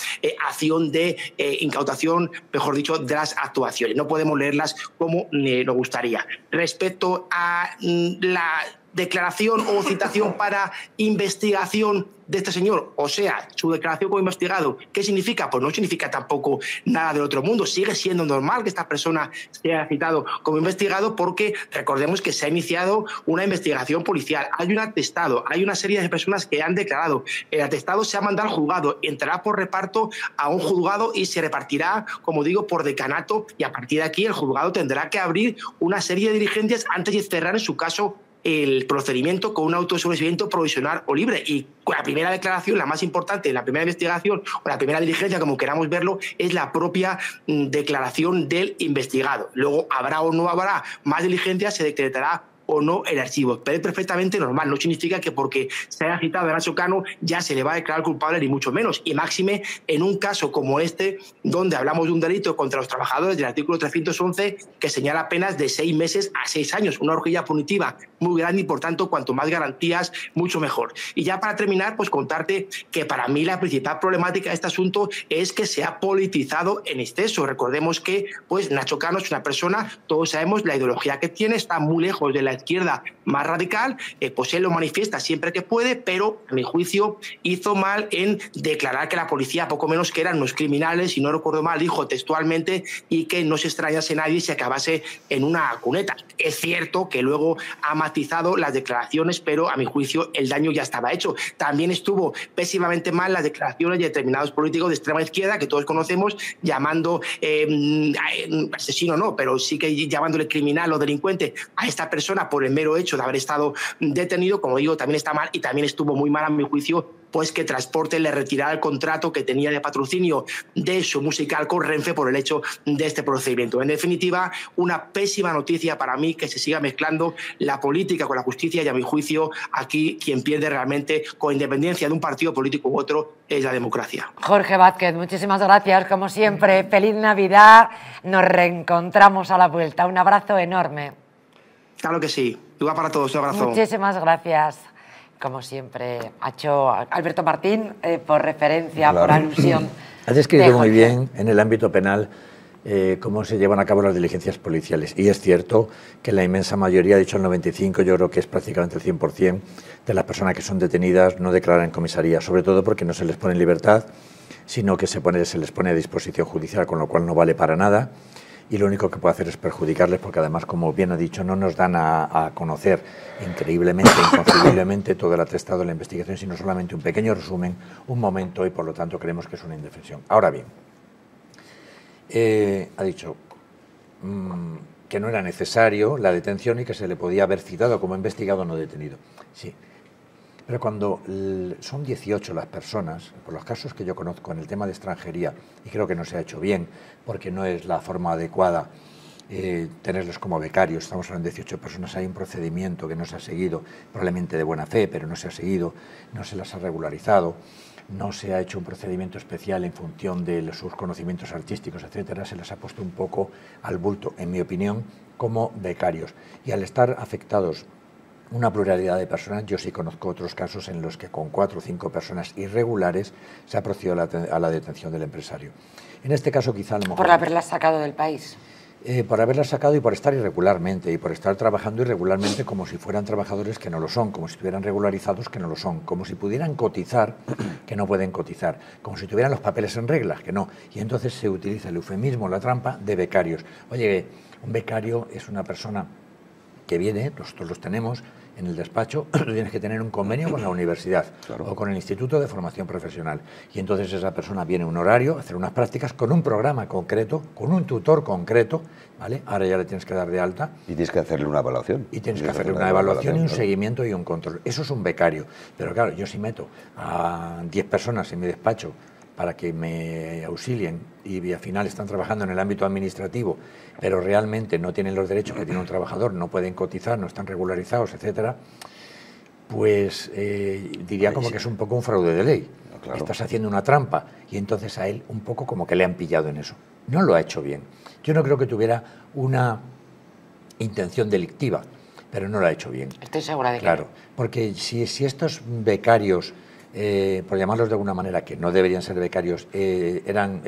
acción de incautación, mejor dicho, de las actuaciones. No podemos leerlas como nos gustaría. Respecto a la declaración o citación para investigación de este señor, o sea, su declaración como investigado, ¿qué significa? Pues no significa tampoco nada del otro mundo. Sigue siendo normal que esta persona sea citado como investigado, porque recordemos que se ha iniciado una investigación policial, hay un atestado, hay una serie de personas que han declarado. El atestado se ha mandado al juzgado, entrará por reparto a un juzgado y se repartirá, como digo, por decanato, y a partir de aquí el juzgado tendrá que abrir una serie de diligencias antes de cerrar, en su caso, el procedimiento con un autosometimiento provisional o libre. Y la primera declaración, la más importante, la primera investigación o la primera diligencia, como queramos verlo, es la propia declaración del investigado. Luego habrá o no habrá más diligencias, se decretará o no el archivo, pero es perfectamente normal. No significa que porque se haya citado a Nacho Cano ya se le va a declarar culpable, ni mucho menos, y máxime en un caso como este, donde hablamos de un delito contra los trabajadores del artículo 311 que señala penas de 6 meses a 6 años, una horquilla punitiva muy grande, y por tanto cuanto más garantías mucho mejor. Y ya para terminar, pues contarte que para mí la principal problemática de este asunto es que se ha politizado en exceso. Recordemos que pues Nacho Cano es una persona, todos sabemos la ideología que tiene, está muy lejos de la izquierda más radical, pues él lo manifiesta siempre que puede, pero a mi juicio hizo mal en declarar que la policía poco menos que eran unos criminales, y no recuerdo mal, dijo textualmente, y que no se extrañase nadie si acabase en una cuneta. Es cierto que luego ha matizado las declaraciones, pero a mi juicio el daño ya estaba hecho. También estuvo pésimamente mal las declaraciones de determinados políticos de extrema izquierda que todos conocemos, llamando asesino no, pero sí que llamándole criminal o delincuente a esta persona encima por el mero hecho de haber estado detenido, como digo, también está mal y también estuvo muy mal a mi juicio, pues que Transporte le retirara el contrato que tenía de patrocinio de su musical con Renfe por el hecho de este procedimiento. En definitiva, una pésima noticia para mí que se siga mezclando la política con la justicia y a mi juicio aquí quien pierde realmente, con independencia de un partido político u otro, es la democracia. Jorge Vázquez, muchísimas gracias, como siempre. Feliz Navidad, nos reencontramos a la vuelta. Un abrazo enorme. Claro que sí. Igual para todos, un abrazo. Muchísimas gracias. Como siempre, ha hecho Alberto Martín por referencia, claro, por alusión. Has descrito muy bien en el ámbito penal cómo se llevan a cabo las diligencias policiales. Y es cierto que la inmensa mayoría, de hecho el 95%, yo creo que es prácticamente el 100% de las personas que son detenidas no declaran en comisaría, sobre todo porque no se les pone en libertad, sino que se les pone a disposición judicial, con lo cual no vale para nada. Y lo único que puede hacer es perjudicarles, porque además, como bien ha dicho, no nos dan a conocer increíblemente, inconcebiblemente todo el atestado de la investigación, sino solamente un pequeño resumen, un momento, y por lo tanto creemos que es una indefensión. Ahora bien, ha dicho que no era necesario la detención y que se le podía haber citado como investigado no detenido. Sí, pero cuando son 18 las personas, por los casos que yo conozco en el tema de extranjería, y creo que no se ha hecho bien, porque no es la forma adecuada tenerlos como becarios, estamos hablando de 18 personas, hay un procedimiento que no se ha seguido, probablemente de buena fe, pero no se ha seguido, no se las ha regularizado, no se ha hecho un procedimiento especial en función de sus conocimientos artísticos, etcétera, se les ha puesto un poco al bulto, en mi opinión, como becarios. Y al estar afectados una pluralidad de personas, yo sí conozco otros casos en los que con 4 o 5 personas irregulares se ha procedido a la detención del empresario. En este caso quizá a lo mejor... ¿Por haberlas sacado del país? Por haberlas sacado y por estar irregularmente, y por estar trabajando irregularmente como si fueran trabajadores que no lo son, como si estuvieran regularizados que no lo son, como si pudieran cotizar que no pueden cotizar, como si tuvieran los papeles en reglas que no. Y entonces se utiliza el eufemismo, la trampa de becarios. Oye, un becario es una persona que viene, nosotros los tenemos en el despacho, tú tienes que tener un convenio con la universidad, claro, o con el Instituto de Formación Profesional. Y entonces esa persona viene a un horario, a hacer unas prácticas con un programa concreto, con un tutor concreto, ¿vale? Ahora ya le tienes que dar de alta. Y tienes que hacerle una evaluación. Y tienes que hacerle una evaluación y un seguimiento y un control. Eso es un becario. Pero claro, yo si meto a 10 personas en mi despacho para que me auxilien y al final están trabajando en el ámbito administrativo, pero realmente no tienen los derechos que tiene un trabajador, no pueden cotizar, no están regularizados, etcétera, pues diría como que es un poco un fraude de ley. Claro. Estás haciendo una trampa y entonces a él un poco como que le han pillado en eso. No lo ha hecho bien. Yo no creo que tuviera una intención delictiva, pero no lo ha hecho bien. Estoy segura de que claro, porque si estos becarios, por llamarlos de alguna manera, que no deberían ser becarios, eran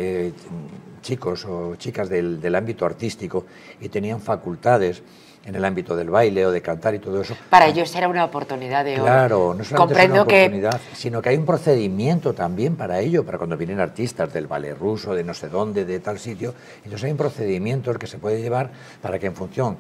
chicos o chicas del ámbito artístico y tenían facultades en el ámbito del baile o de cantar y todo eso. Para ellos era una oportunidad de oro. Claro, no solamente es una oportunidad, sino que hay un procedimiento también para ello, para cuando vienen artistas del ballet ruso, de no sé dónde, de tal sitio. Entonces hay un procedimiento que se puede llevar para que en función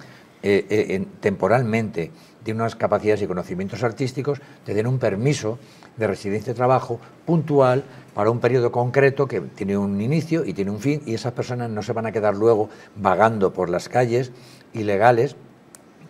temporalmente de unas capacidades y conocimientos artísticos te den un permiso de residencia de trabajo puntual para un periodo concreto que tiene un inicio y tiene un fin, y esas personas no se van a quedar luego vagando por las calles ilegales,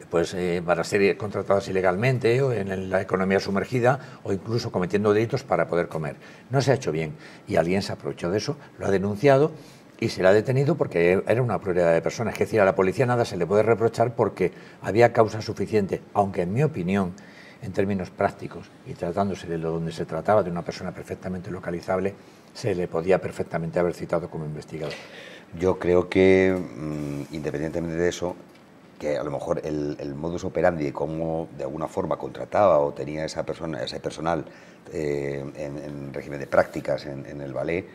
pues para ser contratadas ilegalmente o en la economía sumergida o incluso cometiendo delitos para poder comer. No se ha hecho bien y alguien se aprovechó de eso, lo ha denunciado y se le ha detenido porque era una pluralidad de personas. Es decir, a la policía nada se le puede reprochar porque había causa suficiente, aunque en mi opinión, en términos prácticos y tratándose de donde se trataba de una persona perfectamente localizable, se le podía perfectamente haber citado como investigado. Yo creo que, independientemente de eso, que a lo mejor el modus operandi de cómo de alguna forma contrataba o tenía ese personal en régimen de prácticas en el ballet,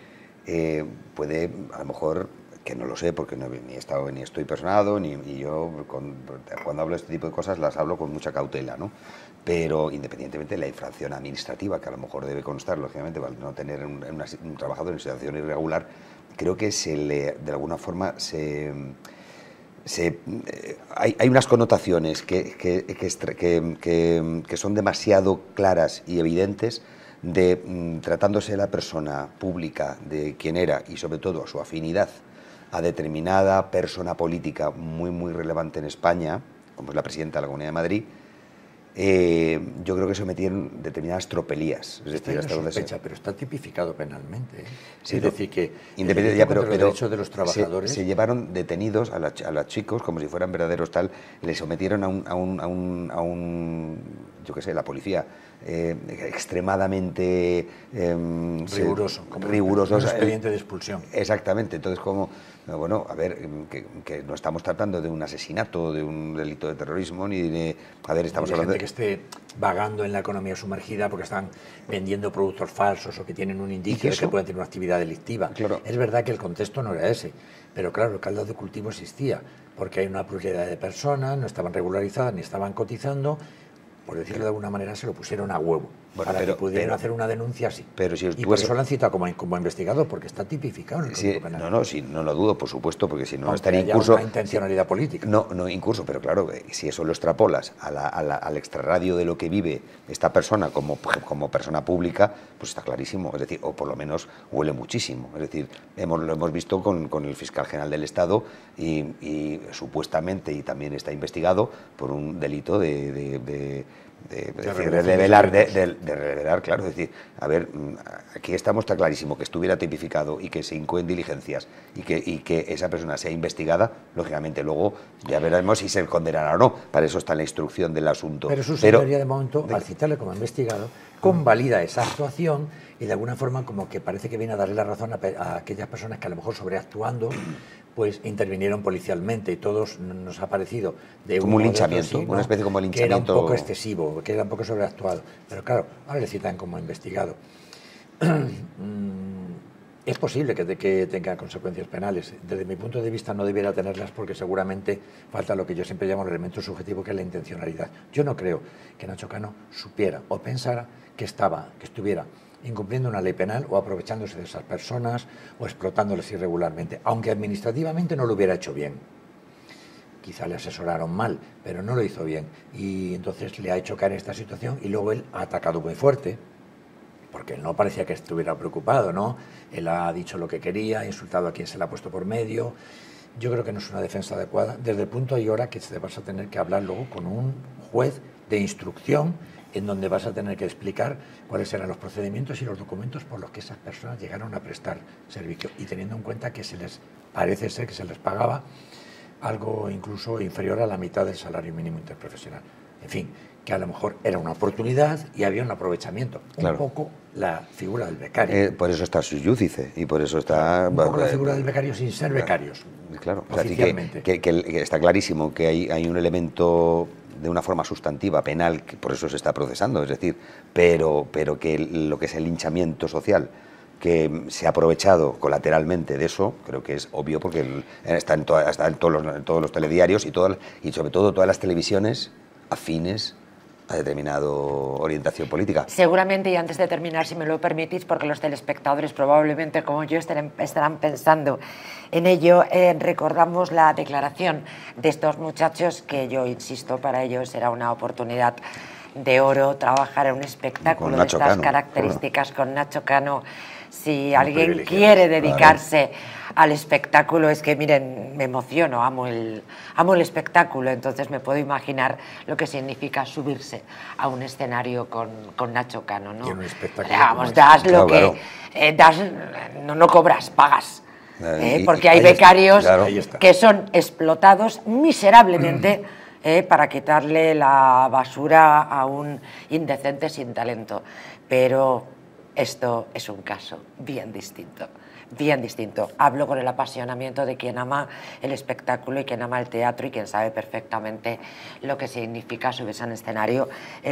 puede, a lo mejor, que no lo sé porque ni he estado ni estoy personado, ni yo cuando hablo de este tipo de cosas las hablo con mucha cautela, ¿no? Pero independientemente de la infracción administrativa, que a lo mejor debe constar, lógicamente, para no tener un trabajador en situación irregular, creo que de alguna forma hay unas connotaciones que son demasiado claras y evidentes tratándose de la persona pública, de quién era y sobre todo su afinidad a determinada persona política muy relevante en España, como es la presidenta de la Comunidad de Madrid, yo creo que sometieron determinadas tropelías. Es decir, hasta donde sospecha, pero está tipificado penalmente. Sí, es decir, que independiente ya, pero los derechos de los trabajadores se llevaron detenidos a los chicos como si fueran verdaderos tal, les sometieron a un yo qué sé, la policía extremadamente riguroso, riguroso, un expediente de expulsión. Exactamente. Entonces, como bueno, a ver, que no estamos tratando de un asesinato, de un delito de terrorismo, ni de... A ver, estamos hablando de que esté vagando en la economía sumergida porque están vendiendo productos falsos o que tienen un indicio de que pueden tener una actividad delictiva. Claro. Es verdad que el contexto no era ese, pero claro, el caldo de cultivo existía, porque hay una pluralidad de personas, no estaban regularizadas ni estaban cotizando. Por decirlo de alguna manera, se lo pusieron a huevo, para que pudieran hacer una denuncia así. Pero si y por eso lo han citado como investigador, porque está tipificado en el Código Penal. No lo dudo, por supuesto, porque si no estaría haya incurso... una intencionalidad política. No incurso, pero claro, si eso lo extrapolas al extrarradio de lo que vive esta persona como persona pública, pues está clarísimo, es decir, o por lo menos huele muchísimo. Es decir, lo hemos visto con el fiscal general del Estado y supuestamente, y también está investigado por un delito de revelar, claro, es decir, a ver, aquí está clarísimo que estuviera tipificado y que se incoen diligencias y que esa persona sea investigada, lógicamente luego ya veremos si se condenará o no, para eso está la instrucción del asunto. Pero su señoría de momento, al citarle como investigado, convalida esa actuación y de alguna forma como que parece que viene a darle la razón a aquellas personas que a lo mejor sobreactuando pues intervinieron policialmente y todos nos ha parecido de como un linchamiento, una especie como linchamiento. Que era un poco excesivo, que era un poco sobreactuado. Pero claro, ahora le citan como investigado. Es posible que tenga consecuencias penales. Desde mi punto de vista no debiera tenerlas porque seguramente falta lo que yo siempre llamo el elemento subjetivo, que es la intencionalidad. Yo no creo que Nacho Cano supiera o pensara que estuviera incumpliendo una ley penal o aprovechándose de esas personas o explotándoles irregularmente, aunque administrativamente no lo hubiera hecho bien. Quizá le asesoraron mal, pero no lo hizo bien y entonces le ha hecho caer en esta situación y luego él ha atacado muy fuerte, porque él no parecía que estuviera preocupado, ¿no? Él ha dicho lo que quería, ha insultado a quien se le ha puesto por medio. Yo creo que no es una defensa adecuada, desde el punto y hora que te vas a tener que hablar luego con un juez de instrucción en donde vas a tener que explicar cuáles eran los procedimientos y los documentos por los que esas personas llegaron a prestar servicio y teniendo en cuenta que parece ser que se les pagaba algo incluso inferior a la mitad del salario mínimo interprofesional. En fin, que a lo mejor era una oportunidad y había un aprovechamiento. Un poco la figura del becario. Por eso está sus júdice y por eso está... Un poco la figura del becario sin ser becarios. Claro, oficialmente. Que está clarísimo que hay un elemento de una forma sustantiva, penal, que por eso se está procesando, es decir, pero que lo que es el linchamiento social, que se ha aprovechado colateralmente de eso, creo que es obvio porque está en todos los telediarios y sobre todo todas las televisiones afines a determinada orientación política. Seguramente, y antes de terminar, si me lo permitís, porque los telespectadores probablemente como yo estarán pensando en ello, recordamos la declaración de estos muchachos que yo insisto, para ellos era una oportunidad de oro trabajar en un espectáculo de estas características con Nacho Cano. Si alguien quiere dedicarse al espectáculo, es que miren, me emociono, amo el espectáculo, entonces me puedo imaginar lo que significa subirse a un escenario con Nacho Cano, ¿no? Y en un espectáculo vamos, das lo que das, no cobras, pagas. Porque hay becarios que son explotados miserablemente para quitarle la basura a un indecente sin talento. Pero esto es un caso bien distinto. Bien distinto. Hablo con el apasionamiento de quien ama el espectáculo y quien ama el teatro y quien sabe perfectamente lo que significa subirse al escenario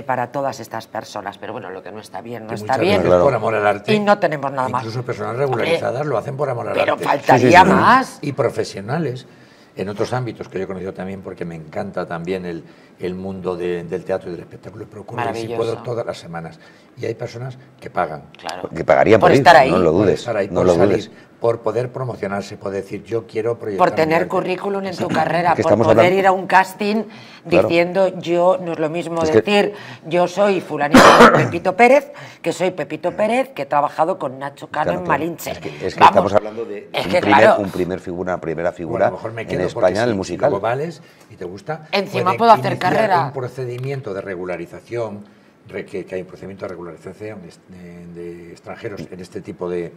para todas estas personas. Pero bueno, lo que no está bien, no está bien. Por amor al arte. Y no tenemos nada más. Incluso personas regularizadas lo hacen por amor al arte. Pero faltaría más. Y profesionales en otros ámbitos que yo he conocido también, porque me encanta también el mundo del teatro y del espectáculo, procuro ir, si puedo, todas las semanas. Y hay personas que pagan. Claro. Que pagarían por estar ahí. No lo dudes. Por estar ahí, no por lo salir, dudes. por poder promocionarse, por decir yo quiero proyectar. Por tener currículum en tu carrera, por poder ir a un casting diciendo yo, no es lo mismo decir yo soy fulanito Pepito Pérez, que soy Pepito Pérez, que he trabajado con Nacho Cano en Malinche. Es que estamos hablando de una primera figura a lo mejor me quedo en España en el musical. Si vales y te gusta, encima puedo hacer carrera. Un procedimiento de regularización, que hay un procedimiento de regularización de extranjeros en este tipo de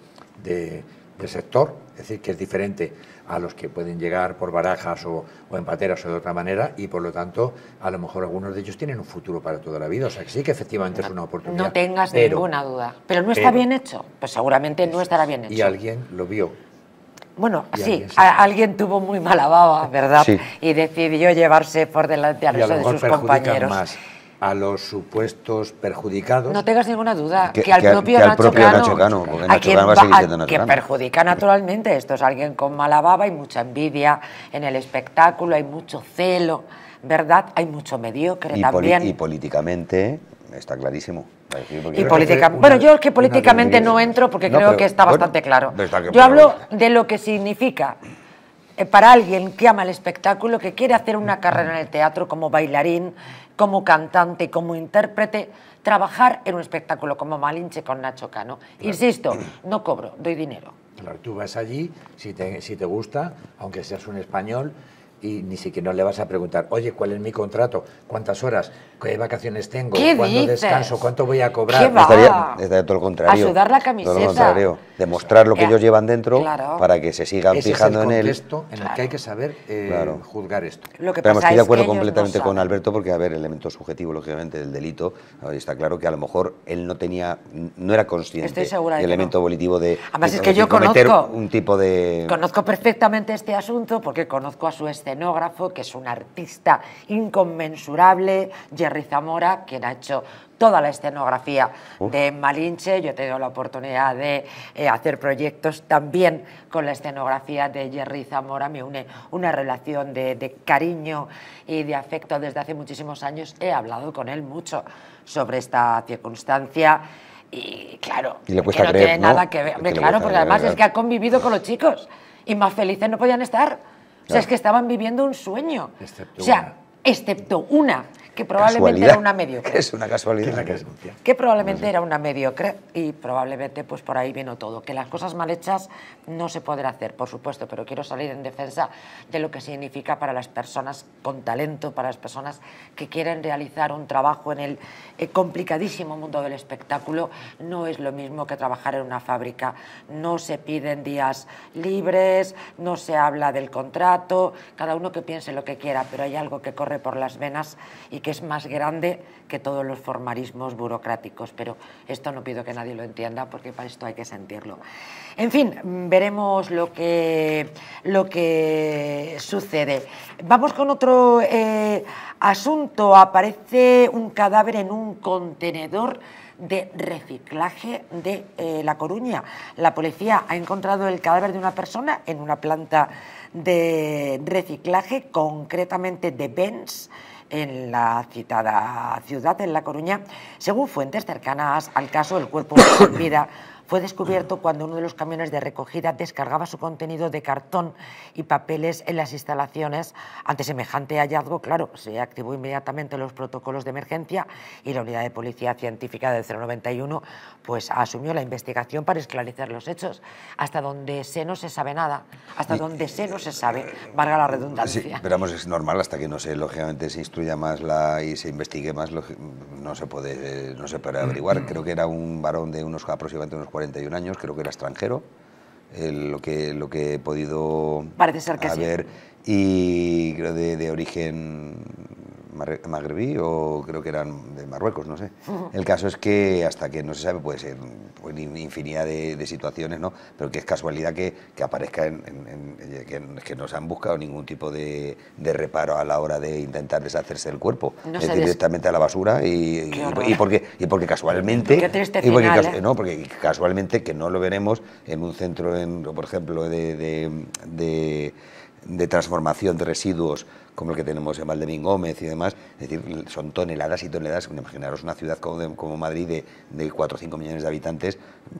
sector, es decir, que es diferente a los que pueden llegar por barajas o en pateras o de otra manera, y por lo tanto a lo mejor algunos de ellos tienen un futuro para toda la vida, o sea que sí que efectivamente es una oportunidad. No tengas ninguna duda. ¿Pero no está bien hecho? Pues seguramente no estará bien hecho. Y alguien lo vio. Bueno, sí, alguien tuvo muy mala baba, ¿verdad? Sí. Y decidió llevarse por delante al resto de sus compañeros. Más a los supuestos perjudicados. No tengas ninguna duda, que al propio Nacho Cano, porque Nacho Cano va a seguir siendo Nacho que Cano. perjudica naturalmente. Esto es alguien con mala baba, hay mucha envidia en el espectáculo, hay mucho celo, ¿verdad? Hay mucho mediocre también. Y políticamente está clarísimo. Bueno, yo es que políticamente no entro porque creo que está bastante claro. Yo hablo de lo que significa para alguien que ama el espectáculo, que quiere hacer una carrera en el teatro como bailarín, como cantante, como intérprete, trabajar en un espectáculo como Malinche con Nacho Cano. Claro. Insisto, no cobro, doy dinero. Claro, tú vas allí, si te gusta, aunque seas un español, y ni siquiera le vas a preguntar, oye, ¿cuál es mi contrato? ¿Cuántas horas? ¿Qué vacaciones tengo? ¿Cuándo descanso? ¿Cuánto voy a cobrar? Estaría todo lo contrario. A sudar la camiseta. Todo lo contrario. Demostrar lo que ellos llevan dentro para que se sigan fijando en él. Ese es el contexto en el que hay que saber juzgar esto. Lo que Pero pasa estoy de acuerdo es que completamente con Alberto, porque, a ver, el elemento subjetivo, lógicamente, del delito, está claro que a lo mejor él no era consciente del elemento volitivo de además es que yo conozco un tipo de... Conozco perfectamente este asunto porque conozco a su escenógrafo, que es un artista inconmensurable, Jerry Zamora, quien ha hecho toda la escenografía de Malinche. Yo he tenido la oportunidad de hacer proyectos también con la escenografía de Jerry Zamora. Me une una relación de cariño y de afecto desde hace muchísimos años. He hablado con él mucho sobre esta circunstancia. Y claro, y le cuesta que no creer, tiene nada que ver. Hombre, claro, porque además es que ha convivido con los chicos y más felices no podían estar. O sea, es que estaban viviendo un sueño. Excepto una, que probablemente era una mediocre. Es una casualidad. Que probablemente era una mediocre y probablemente pues por ahí vino todo. Que las cosas mal hechas no se podrá hacer, por supuesto, pero quiero salir en defensa de lo que significa para las personas con talento, para las personas que quieren realizar un trabajo en el complicadísimo mundo del espectáculo. No es lo mismo que trabajar en una fábrica. No se piden días libres, no se habla del contrato, cada uno que piense lo que quiera, pero hay algo que corre por las venas y que es más grande que todos los formalismos burocráticos, pero esto no pido que nadie lo entienda porque para esto hay que sentirlo. En fin, veremos lo que sucede. Vamos con otro asunto. Aparece un cadáver en un contenedor de reciclaje de La Coruña. La policía ha encontrado el cadáver de una persona en una planta de reciclaje, concretamente de Benz, en la citada ciudad, en La Coruña. Según fuentes cercanas al caso, el cuerpo sin vida fue descubierto cuando uno de los camiones de recogida descargaba su contenido de cartón y papeles en las instalaciones. Ante semejante hallazgo, claro, se activó inmediatamente los protocolos de emergencia y la unidad de policía científica del 091 pues asumió la investigación para esclarecer los hechos. Hasta donde no se sabe nada, hasta donde no se sabe, valga la redundancia. Sí, pero vamos, es normal, hasta que no se, lógicamente, se instruya más y se investigue más, no se puede averiguar. Creo que era un varón de aproximadamente unos 41 años, creo que era extranjero, lo que he podido ver, y creo de origen magrebí, o creo que eran de Marruecos, no sé. El caso es que hasta que no se sabe, puede ser infinidad de situaciones, ¿no? Pero que es casualidad que aparezca que no se han buscado ningún tipo de reparo a la hora de intentar deshacerse del cuerpo. Directamente a la basura y porque casualmente... Qué triste final, No, porque casualmente que no lo veremos en un centro, por ejemplo, de de transformación de residuos como el que tenemos en Valdemín Gómez y demás, es decir, son toneladas y toneladas. Imaginaros una ciudad como Madrid de 4 o 5 millones de habitantes,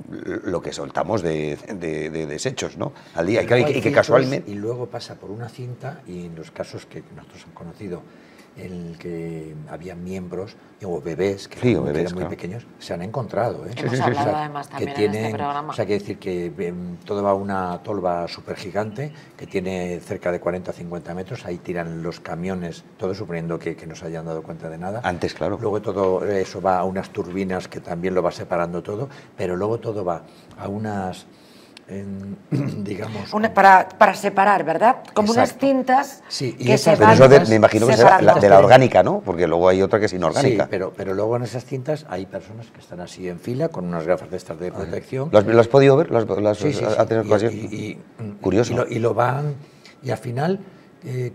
lo que soltamos de desechos, ¿no? Al día, y que casualmente... Y luego pasa por una cinta, y en los casos que nosotros hemos conocido, en el que había miembros o bebés que eran muy pequeños, se han encontrado. Hemos hablado además también en este programa. O sea, quiere decir que todo va a una tolva súper gigante que tiene cerca de 40 o 50 metros, ahí tiran los camiones, todo suponiendo que no se hayan dado cuenta de nada. Antes, claro. Luego todo eso va a unas turbinas que también lo va separando todo, pero luego todo va a unas... digamos... Para separar, ¿verdad? Como unas cintas que se van... Pero eso me imagino que será de la orgánica, ¿no? Porque luego hay otra que es inorgánica. Sí, pero luego en esas cintas hay personas que están así en fila con unas gafas de estas de protección. ¿Lo has podido ver? Sí. Curioso. Y lo van... Y al final...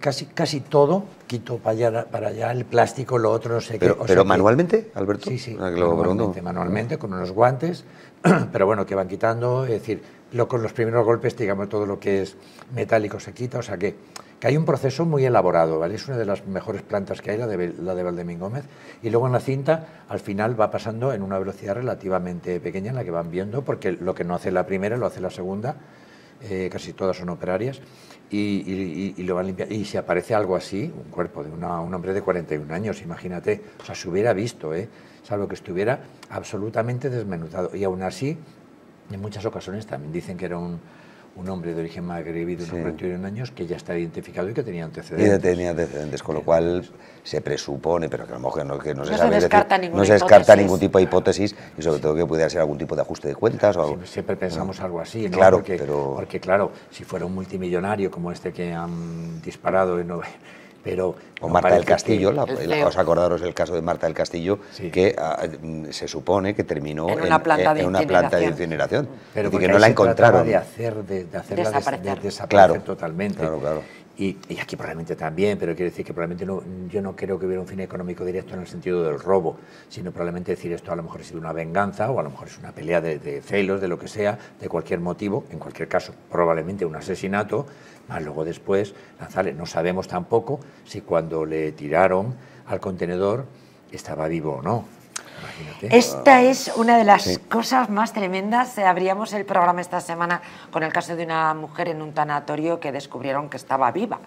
casi todo, quito para allá el plástico, lo otro no sé qué. ¿Pero manualmente, Alberto? Sí, manualmente, con unos guantes, pero bueno, que van quitando, es decir, con los primeros golpes, digamos, todo lo que es metálico se quita, o sea que hay un proceso muy elaborado, ¿vale? Es una de las mejores plantas que hay, la de Valdemín Gómez, y luego en la cinta, al final va pasando en una velocidad relativamente pequeña en la que van viendo, porque lo que no hace la primera lo hace la segunda, casi todas son operarias, y lo van limpiando. Y si aparece algo así, un cuerpo de un hombre de 41 años, imagínate, o sea, se hubiera visto, salvo que estuviera absolutamente desmenuzado. Y aún así, en muchas ocasiones también dicen que era un hombre de origen magrebí de unos 41 años que ya está identificado y que tenía antecedentes. Con lo cual se presupone, pero que a lo mejor no se sabe, no se descarta ningún tipo de hipótesis, y sobre todo que pudiera ser algún tipo de ajuste de cuentas. Siempre pensamos algo así, ¿no? Claro, porque claro, si fuera un multimillonario como este que han disparado, o Marta del Castillo, os acordaros el caso de Marta del Castillo, que se supone que terminó en una planta de incineración, pero que no la encontraron. De hacerla desaparecer claro, totalmente. Claro. Y aquí probablemente también, pero quiero decir que probablemente yo no creo que hubiera un fin económico directo en el sentido del robo, sino probablemente decir esto a lo mejor ha sido una venganza o a lo mejor es una pelea de celos, de lo que sea, de cualquier motivo, en cualquier caso probablemente un asesinato, más luego después lanzarle. No sabemos tampoco si cuando le tiraron al contenedor estaba vivo o no. Imagínate. Esta es una de las cosas más tremendas. Abríamos el programa esta semana con el caso de una mujer en un tanatorio que descubrieron que estaba viva,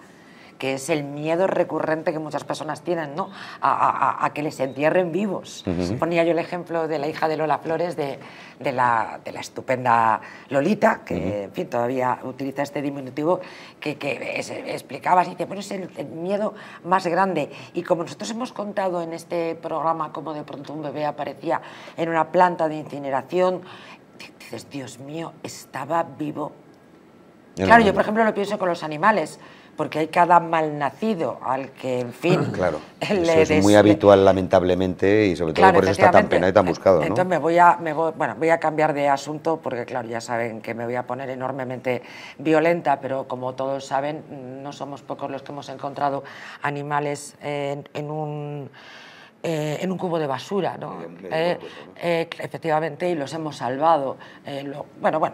que es el miedo recurrente que muchas personas tienen, ¿no? A que les entierren vivos. Ponía yo el ejemplo de la hija de Lola Flores, de la estupenda Lolita, que en fin, todavía utiliza este diminutivo, que explicaba, así, bueno, es el miedo más grande. Y como nosotros hemos contado en este programa, como de pronto un bebé aparecía en una planta de incineración, dices, Dios mío, estaba vivo. Claro, yo por ejemplo lo pienso con los animales, porque hay cada malnacido al que, en fin... Claro, eso es muy habitual, lamentablemente, y sobre todo por eso está tan penado y tan buscado, ¿no? Entonces voy a cambiar de asunto, porque claro, ya saben que me voy a poner enormemente violenta, pero como todos saben, no somos pocos los que hemos encontrado animales en un cubo de basura, ¿no? Efectivamente, y los hemos salvado.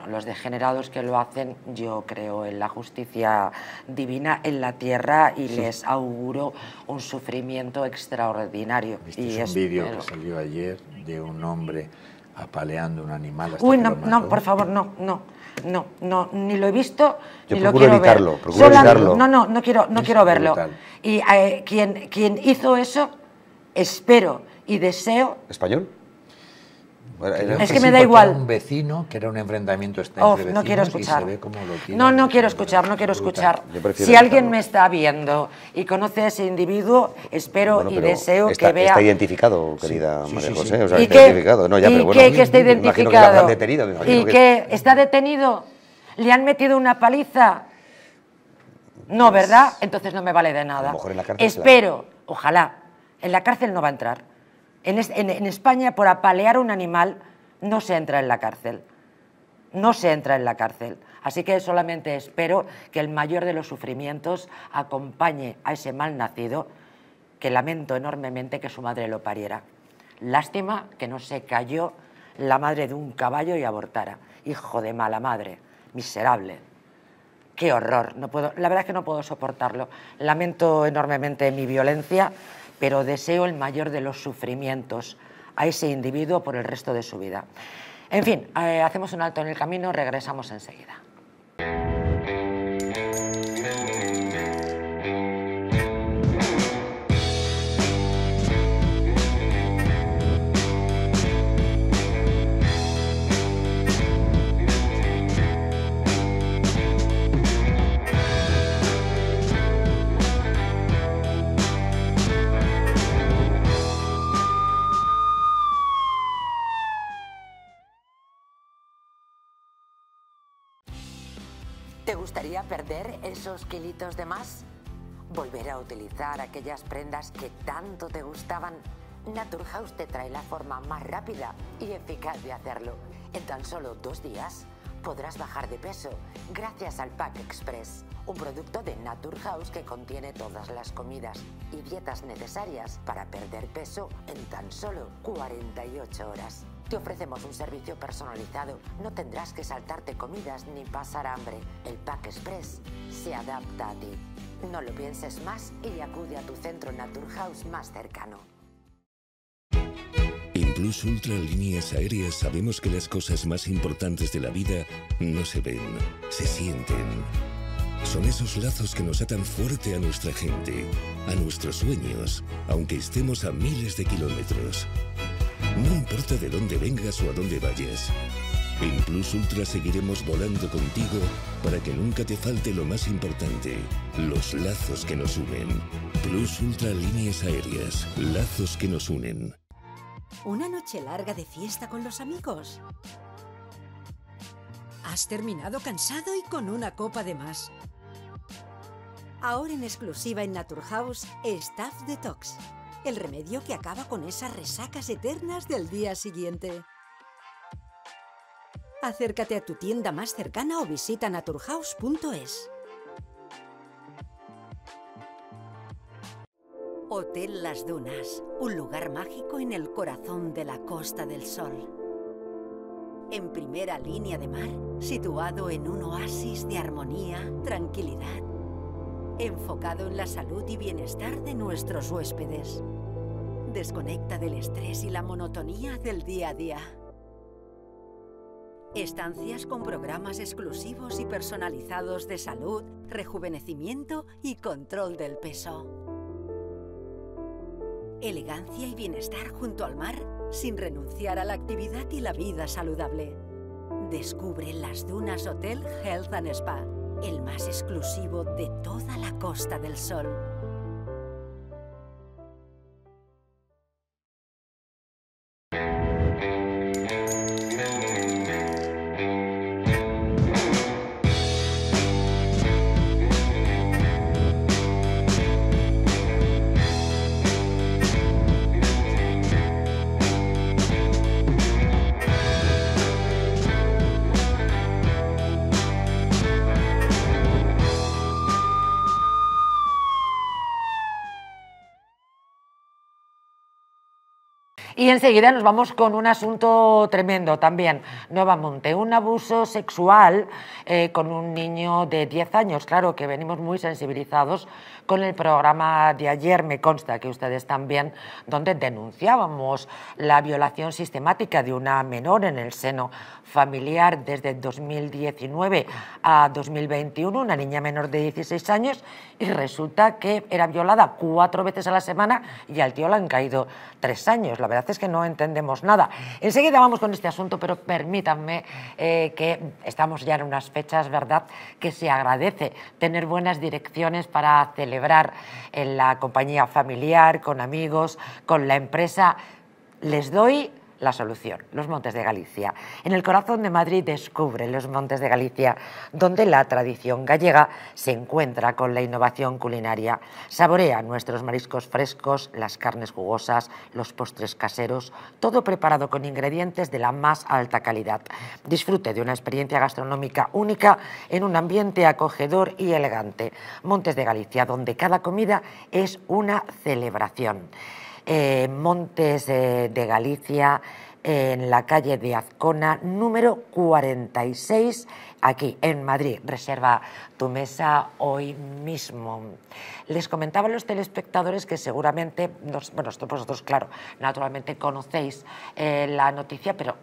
Los degenerados que lo hacen, yo creo en la justicia divina en la tierra y les auguro un sufrimiento extraordinario. ¿Visteis un vídeo que salió ayer de un hombre apaleando un animal hasta Uy, que no, lo mató? no, por favor, no, ni lo he visto, yo ni lo quiero evitarlo, ver. No quiero verlo. Brutal. Y quien hizo eso, espero y deseo... ¿Español? Bueno, es que me da igual. Era un vecino, que era un enfrentamiento entre vecinos, no quiero escuchar. Y se ve cómo lo tiran. No quiero escuchar. Si alguien me está viendo y conoce a ese individuo, espero y deseo que vea... Está identificado, querida María José. O sea, ¿Y está identificado. No, ya, pero bueno, que está identificado? ¿Y que está detenido? ¿Le han metido una paliza? No, ¿verdad? Entonces no me vale de nada. A lo mejor en la cárcel, espero, ojalá. En la cárcel no va a entrar. En España, por apalear a un animal, no se entra en la cárcel. No se entra en la cárcel. Así que solamente espero que el mayor de los sufrimientos acompañe a ese mal nacido, que lamento enormemente que su madre lo pariera. Lástima que no se cayó la madre de un caballo y abortara. Hijo de mala madre, miserable. qué horror. No puedo, la verdad es que no puedo soportarlo. Lamento enormemente mi violencia, pero deseo el mayor de los sufrimientos a ese individuo por el resto de su vida. En fin, hacemos un alto en el camino, regresamos enseguida. ¿Te gustaría perder esos kilitos de más? ¿Volver a utilizar aquellas prendas que tanto te gustaban? Naturhaus te trae la forma más rápida y eficaz de hacerlo. En tan solo 2 días podrás bajar de peso gracias al Pack Express, un producto de Naturhaus que contiene todas las comidas y dietas necesarias para perder peso en tan solo 48 horas. Te ofrecemos un servicio personalizado, no tendrás que saltarte comidas ni pasar hambre. El Pack Express se adapta a ti. No lo pienses más y acude a tu centro Naturhaus más cercano. En Plus Ultra Líneas Aéreas sabemos que las cosas más importantes de la vida no se ven, se sienten. Son esos lazos que nos atan fuerte a nuestra gente, a nuestros sueños, aunque estemos a miles de kilómetros. No importa de dónde vengas o a dónde vayas. En Plus Ultra seguiremos volando contigo para que nunca te falte lo más importante, los lazos que nos unen. Plus Ultra Líneas Aéreas, lazos que nos unen. ¿Una noche larga de fiesta con los amigos? ¿Has terminado cansado y con una copa de más? Ahora en exclusiva en Naturhaus, Staff Detox. El remedio que acaba con esas resacas eternas del día siguiente. Acércate a tu tienda más cercana o visita naturhaus.es. Hotel Las Dunas, un lugar mágico en el corazón de la Costa del Sol. En primera línea de mar, situado en un oasis de armonía, tranquilidad, enfocado en la salud y bienestar de nuestros huéspedes. Desconecta del estrés y la monotonía del día a día. Estancias con programas exclusivos y personalizados de salud, rejuvenecimiento y control del peso. Elegancia y bienestar junto al mar, sin renunciar a la actividad y la vida saludable. Descubre Las Dunas Hotel Health and Spa, el más exclusivo de toda la Costa del Sol. Y enseguida nos vamos con un asunto tremendo también, nuevamente, un abuso sexual con un niño de 10 años. Claro que venimos muy sensibilizados con el programa de ayer, me consta que ustedes también, donde denunciábamos la violación sistemática de una menor en el seno familiar desde 2019 a 2021, una niña menor de 16 años, y resulta que era violada 4 veces a la semana y al tío le han caído 3 años. La verdad es que no entendemos nada. Enseguida vamos con este asunto, pero permítanme que estamos ya en unas fechas, ¿verdad?, que se agradece tener buenas direcciones para celebrar en la compañía familiar, con amigos, con la empresa. Les doy la solución, los Montes de Galicia. En el corazón de Madrid descubre los Montes de Galicia, donde la tradición gallega se encuentra con la innovación culinaria. Saborea nuestros mariscos frescos, las carnes jugosas, los postres caseros, todo preparado con ingredientes de la más alta calidad. Disfrute de una experiencia gastronómica única en un ambiente acogedor y elegante. Montes de Galicia, donde cada comida es una celebración. Montes de Galicia, en la calle de Azcona, número 46, aquí en Madrid. Reserva tu mesa hoy mismo. Les comentaba a los telespectadores que seguramente, bueno, vosotros, claro, naturalmente conocéis la noticia, pero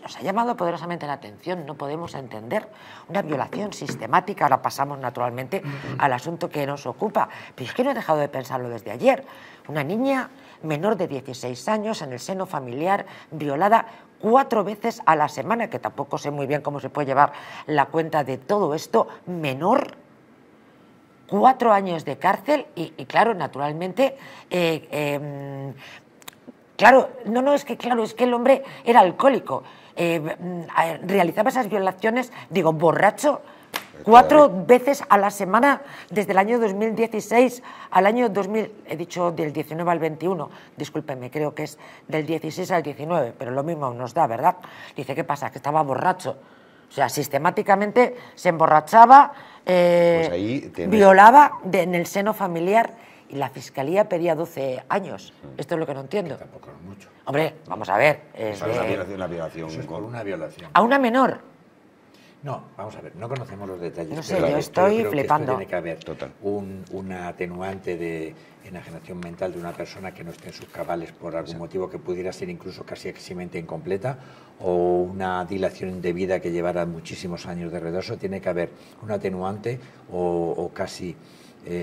nos ha llamado poderosamente la atención. No podemos entender una violación sistemática. Ahora pasamos naturalmente al asunto que nos ocupa, pero es que no he dejado de pensarlo desde ayer. Una niña menor de 16 años en el seno familiar, violada 4 veces a la semana, que tampoco sé muy bien cómo se puede llevar la cuenta de todo esto. Menor, 4 años de cárcel y claro, naturalmente, claro, es que el hombre era alcohólico, realizaba esas violaciones, digo, borracho, 4 veces a la semana desde el año 2016 al año 2000, he dicho del 19 al 21, discúlpenme, creo que es del 16 al 19, pero lo mismo nos da, ¿verdad? Dice, ¿qué pasa? Que estaba borracho. O sea, sistemáticamente se emborrachaba, pues ahí violaba en el seno familiar y la Fiscalía pedía 12 años. Esto es lo que no entiendo. Tampoco es mucho. Hombre, vamos a ver. Eso es una violación. Eso es por una violación. ¿A una menor? No, vamos a ver, no conocemos los detalles. No sé, yo estoy flipando. Tiene que haber una atenuante de enajenación mental de una persona que no esté en sus cabales por algún motivo que pudiera ser incluso casi eximente incompleta, o una dilación indebida que llevara muchísimos años de retraso. Tiene que haber un atenuante o casi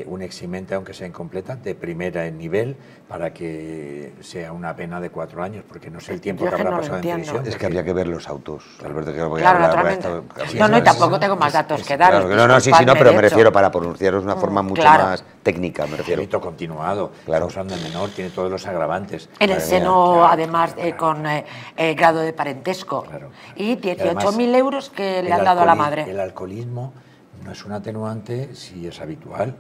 un eximente, aunque sea incompleta, de primera nivel, para que sea una pena de 4 años, porque no sé el tiempo que habrá pasado en prisión. Es que habría que ver los autos, Alberto. Claro, naturalmente. No, y tampoco tengo más datos que dar. Claro, sí, no, pero me refiero para pronunciaros de una forma mucho más técnica, me refiero. Delito continuado, estamos hablando de menor, tiene todos los agravantes. En el seno, además, con grado de parentesco. Y 18.000 euros que le han dado a la madre. El alcoholismo no es un atenuante si es habitual.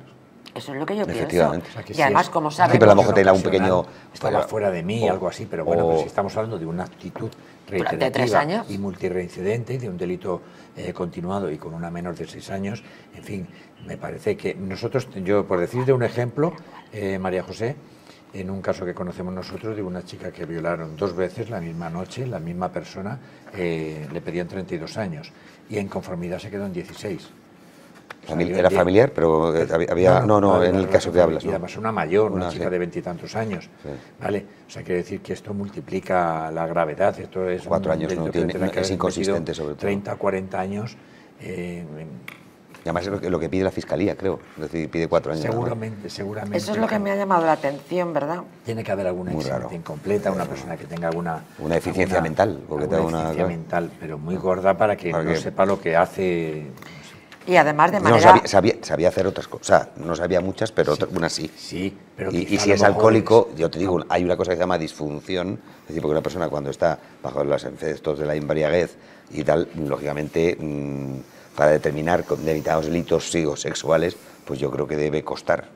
Eso es lo que yo pienso. Efectivamente. O sea, que y además, como sabes... Sí, pero a lo mejor tenga un pequeño... Estaba fuera de mí, algo así, pero bueno, pues si estamos hablando de una actitud reiterativa de 3 años. Y multireincidente, de un delito continuado y con una menor de 6 años, en fin, me parece que nosotros, yo por decirte un ejemplo, María José, en un caso que conocemos nosotros de una chica que violaron 2 veces la misma noche, la misma persona, le pedían 32 años y en conformidad se quedó en 16. Era familiar, pero había... No, en el caso que hablas. Y además una mayor, una chica de 20 y tantos años. Sí. ¿Vale? O sea, quiere decir que esto multiplica la gravedad. Esto es 4 años no tiene, es inconsistente sobre todo. 30, 40 años. Y además es lo que pide la Fiscalía, creo. Es decir, pide 4 años. Seguramente. Eso es lo que me ha llamado la atención, ¿verdad? Tiene que haber alguna exigencia incompleta, una persona que tenga una deficiencia mental. Una deficiencia mental, pero muy gorda para que no sepa lo que hace... Y además de manera... No, sabía hacer otras cosas. O sea, no sabía muchas, pero unas sí. Sí, pero y si es alcohólico, yo te digo, hay una cosa que se llama disfunción. Es decir, porque una persona cuando está bajo los efectos de la embriaguez y tal, lógicamente, para determinar determinados delitos sexuales, pues yo creo que debe costar.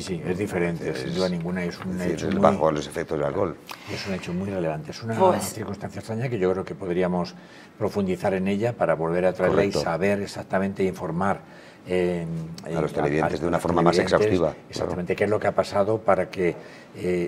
Sí, es diferente, sin duda ninguna. Es un hecho bajo los efectos del alcohol. Es un hecho muy relevante. Es una circunstancia extraña que yo creo que podríamos profundizar en ella para volver a traerla y saber exactamente, informar a los televidentes de una forma más exhaustiva. Exactamente, qué es lo que ha pasado para que,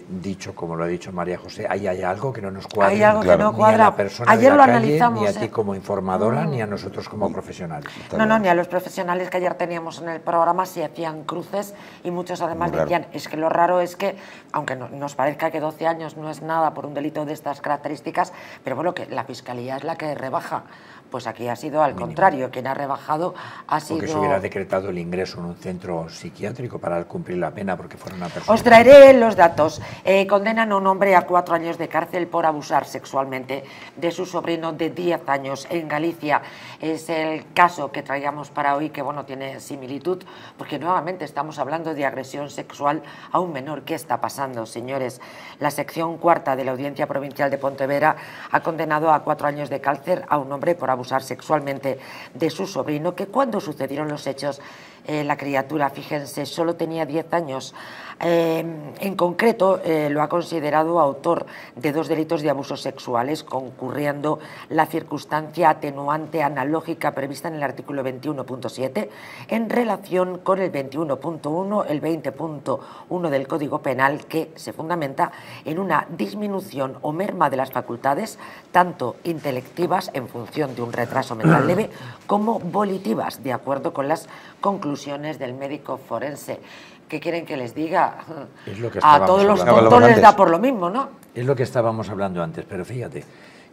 dicho como lo ha dicho María José, hay algo que no nos cuadra. Hay algo que no cuadra. Ni a la persona Ayer de lo la analizamos, calle, ni a ti como informadora, ni a nosotros como profesionales. No, ni a los profesionales que ayer teníamos en el programa se hacían cruces y muchos además decían, es que lo raro es que, aunque nos parezca que 12 años no es nada por un delito de estas características, pero bueno, que la Fiscalía es la que rebaja. Pues aquí ha sido al contrario, quien ha rebajado ha sido... Porque se hubiera decretado el ingreso en un centro psiquiátrico para cumplir la pena porque fuera una persona... Os traeré los datos. Condenan a un hombre a 4 años de cárcel por abusar sexualmente de su sobrino de 10 años en Galicia. Es el caso que traíamos para hoy, que bueno, tiene similitud, porque nuevamente estamos hablando de agresión sexual a un menor. ¿Qué está pasando, señores? La sección 4ª de la Audiencia Provincial de Pontevedra ha condenado a 4 años de cárcel a un hombre por abusar sexualmente de su sobrino, que cuando sucedieron los hechos la criatura, fíjense, solo tenía 10 años. En concreto, lo ha considerado autor de 2 delitos de abusos sexuales, concurriendo la circunstancia atenuante analógica prevista en el artículo 21.7 en relación con el 21.1, el 20.1 del Código Penal, que se fundamenta en una disminución o merma de las facultades, tanto intelectivas en función de un retraso mental leve, como volitivas, de acuerdo con las conclusiones del médico forense. ¿Qué quieren que les diga? Es lo que a todos los tontos les da por lo mismo, ¿no? Es lo que estábamos hablando antes, pero fíjate,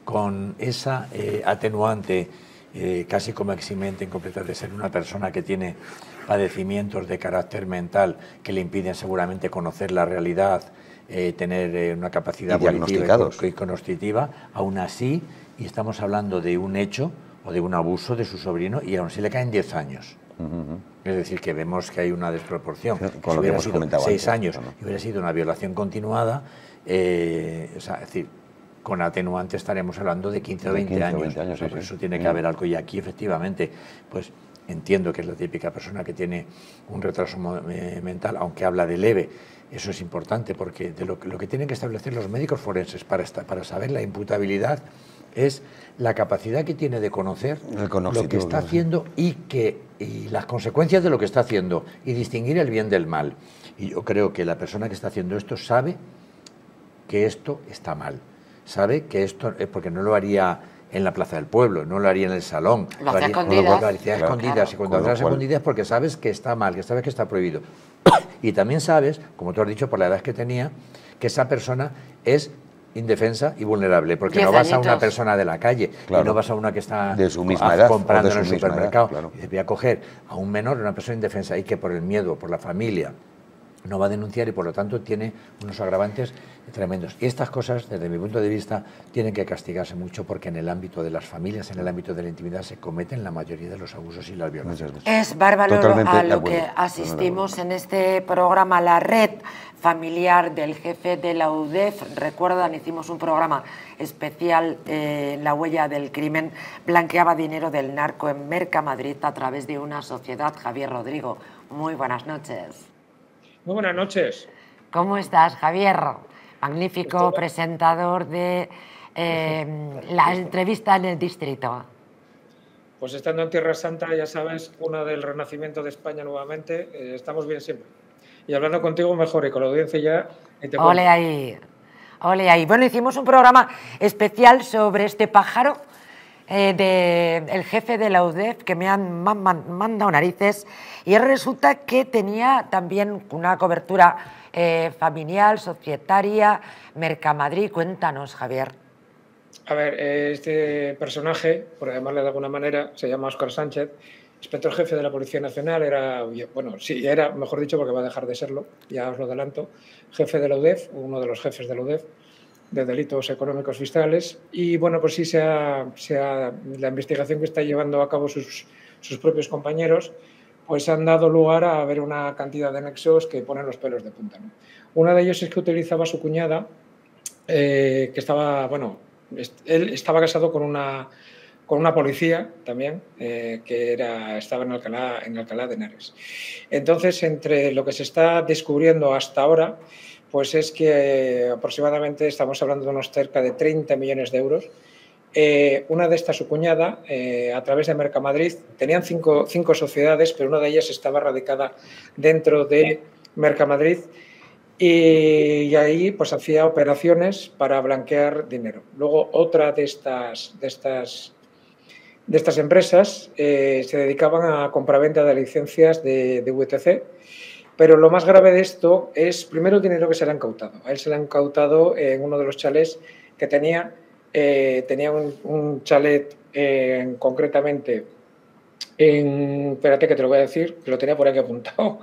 con esa atenuante casi como eximente en completa de ser una persona que tiene padecimientos de carácter mental que le impiden seguramente conocer la realidad, tener una capacidad volitiva y cognitiva, aún así, y estamos hablando de un hecho o de un abuso de su sobrino, y aún así le caen 10 años. Es decir, que vemos que hay una desproporción. Con si lo que hubiera hemos sido comentado 6 antes, años y hubiera sido una violación continuada, o sea, es decir, con atenuante estaremos hablando de 15 o 20 años. Por eso tiene que haber algo. Y aquí, efectivamente, pues entiendo que es la típica persona que tiene un retraso mental, aunque habla de leve. Eso es importante, porque de lo que tienen que establecer los médicos forenses para saber la imputabilidad es la capacidad que tiene de conocer lo que está haciendo y las consecuencias de lo que está haciendo, y distinguir el bien del mal. Y yo creo que la persona que está haciendo esto sabe que esto está mal, sabe que esto es porque no lo haría en la plaza del pueblo, no lo haría en el salón, lo haría escondidas. Lo haría escondidas. Y cuando hablas escondidas es porque sabes que está mal, que sabes que está prohibido. Y también sabes, como tú has dicho, por la edad que tenía, que esa persona es indefensa y vulnerable, porque no vas a una persona de la calle, y no vas a una que está de su misma edad, comprando en el supermercado, claro. Y voy a coger a un menor, una persona indefensa, y que por el miedo, por la familia, no va a denunciar, y por lo tanto tiene unos agravantes tremendos. Y estas cosas, desde mi punto de vista, tienen que castigarse mucho, porque en el ámbito de las familias, en el ámbito de la intimidad, se cometen la mayoría de los abusos y las violaciones. Es bárbaro a lo que asistimos en este programa, la red familiar del jefe de la UDEF. Recuerdan, hicimos un programa especial, La huella del crimen, blanqueaba dinero del narco en Mercamadrid a través de una sociedad. Javier Rodrigo, muy buenas noches. Muy buenas noches. ¿Cómo estás, Javier? Magnífico presentador de la entrevista en el distrito. Pues estando en Tierra Santa, ya sabes, una del renacimiento de España nuevamente, estamos bien siempre. Y hablando contigo mejor, y con la audiencia ya... Ole ahí, ole ahí. Bueno, hicimos un programa especial sobre este pájaro del jefe de la UDEF, que me han mandado narices, y resulta que tenía también una cobertura familiar, societaria, Mercamadrid. Cuéntanos, Javier. A ver, este personaje, por llamarle de alguna manera, se llama Óscar Sánchez, inspector jefe de la Policía Nacional, era, mejor dicho, porque va a dejar de serlo, ya os lo adelanto, jefe de la UDEF, uno de los jefes de la UDEF, de delitos económicos fiscales, y bueno, pues sí la investigación que está llevando a cabo sus propios compañeros, pues han dado lugar a ver una cantidad de nexos que ponen los pelos de punta, ¿no? Uno de ellos es que utilizaba a su cuñada, que estaba, bueno, él estaba casado con una policía también, que estaba en Alcalá de Henares. Entonces, entre lo que se está descubriendo hasta ahora, pues es que aproximadamente estamos hablando de unos cerca de 30 millones de euros. Una de estas, su cuñada, a través de Mercamadrid, tenían cinco sociedades, pero una de ellas estaba radicada dentro de Mercamadrid, y ahí pues hacía operaciones para blanquear dinero. Luego otra de estas empresas se dedicaban a compraventa de licencias de VTC, pero lo más grave de esto es primero el dinero que se le ha incautado. A él se le ha incautado en uno de los chalets que tenía un chalet concretamente espérate que te lo voy a decir, que lo tenía por aquí apuntado.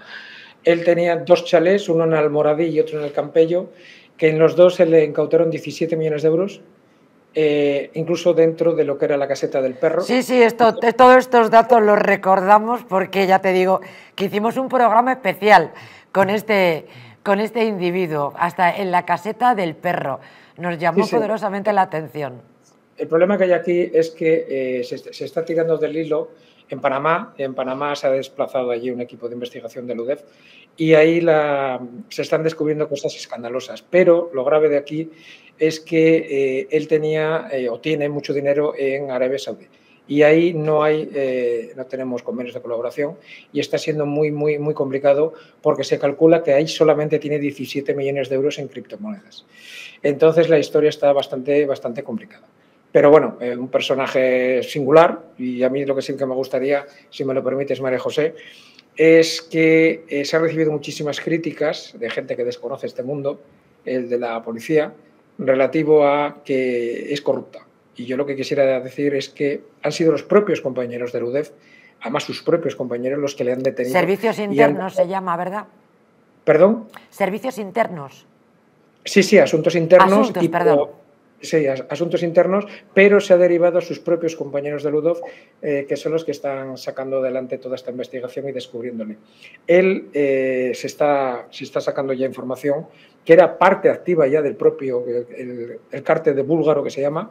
Él tenía 2 chalets, uno en Almoradí y otro en el Campello, que en los dos se le incautaron 17 millones de euros, incluso dentro de lo que era la caseta del perro. Sí, todos estos datos los recordamos, porque ya te digo que hicimos un programa especial con este individuo, hasta en la caseta del perro. Nos llamó poderosamente la atención. El problema que hay aquí es que se está tirando del hilo en Panamá. En Panamá se ha desplazado allí un equipo de investigación del UDEF y ahí se están descubriendo cosas escandalosas. Pero lo grave de aquí es que él tenía o tiene mucho dinero en Arabia Saudí. Y ahí no tenemos convenios de colaboración y está siendo muy, muy, muy complicado porque se calcula que ahí solamente tiene 17 millones de euros en criptomonedas. Entonces la historia está bastante complicada. Pero bueno, un personaje singular, y a mí lo que sí que me gustaría, si me lo permites, María José, es que se han recibido muchísimas críticas de gente que desconoce este mundo, el de la policía, relativo a que es corrupta. Y yo lo que quisiera decir es que han sido los propios compañeros del UDEF, además sus propios compañeros, los que le han detenido. Servicios internos se llama, ¿verdad? ¿Perdón? Servicios internos. Sí, asuntos internos. Asuntos, perdón. Sí, asuntos internos, pero se ha derivado a sus propios compañeros del UDOF, que son los que están sacando adelante toda esta investigación y descubriéndole. Él se está sacando ya información que era parte activa ya del propio, el cártel de Búlgaro que se llama,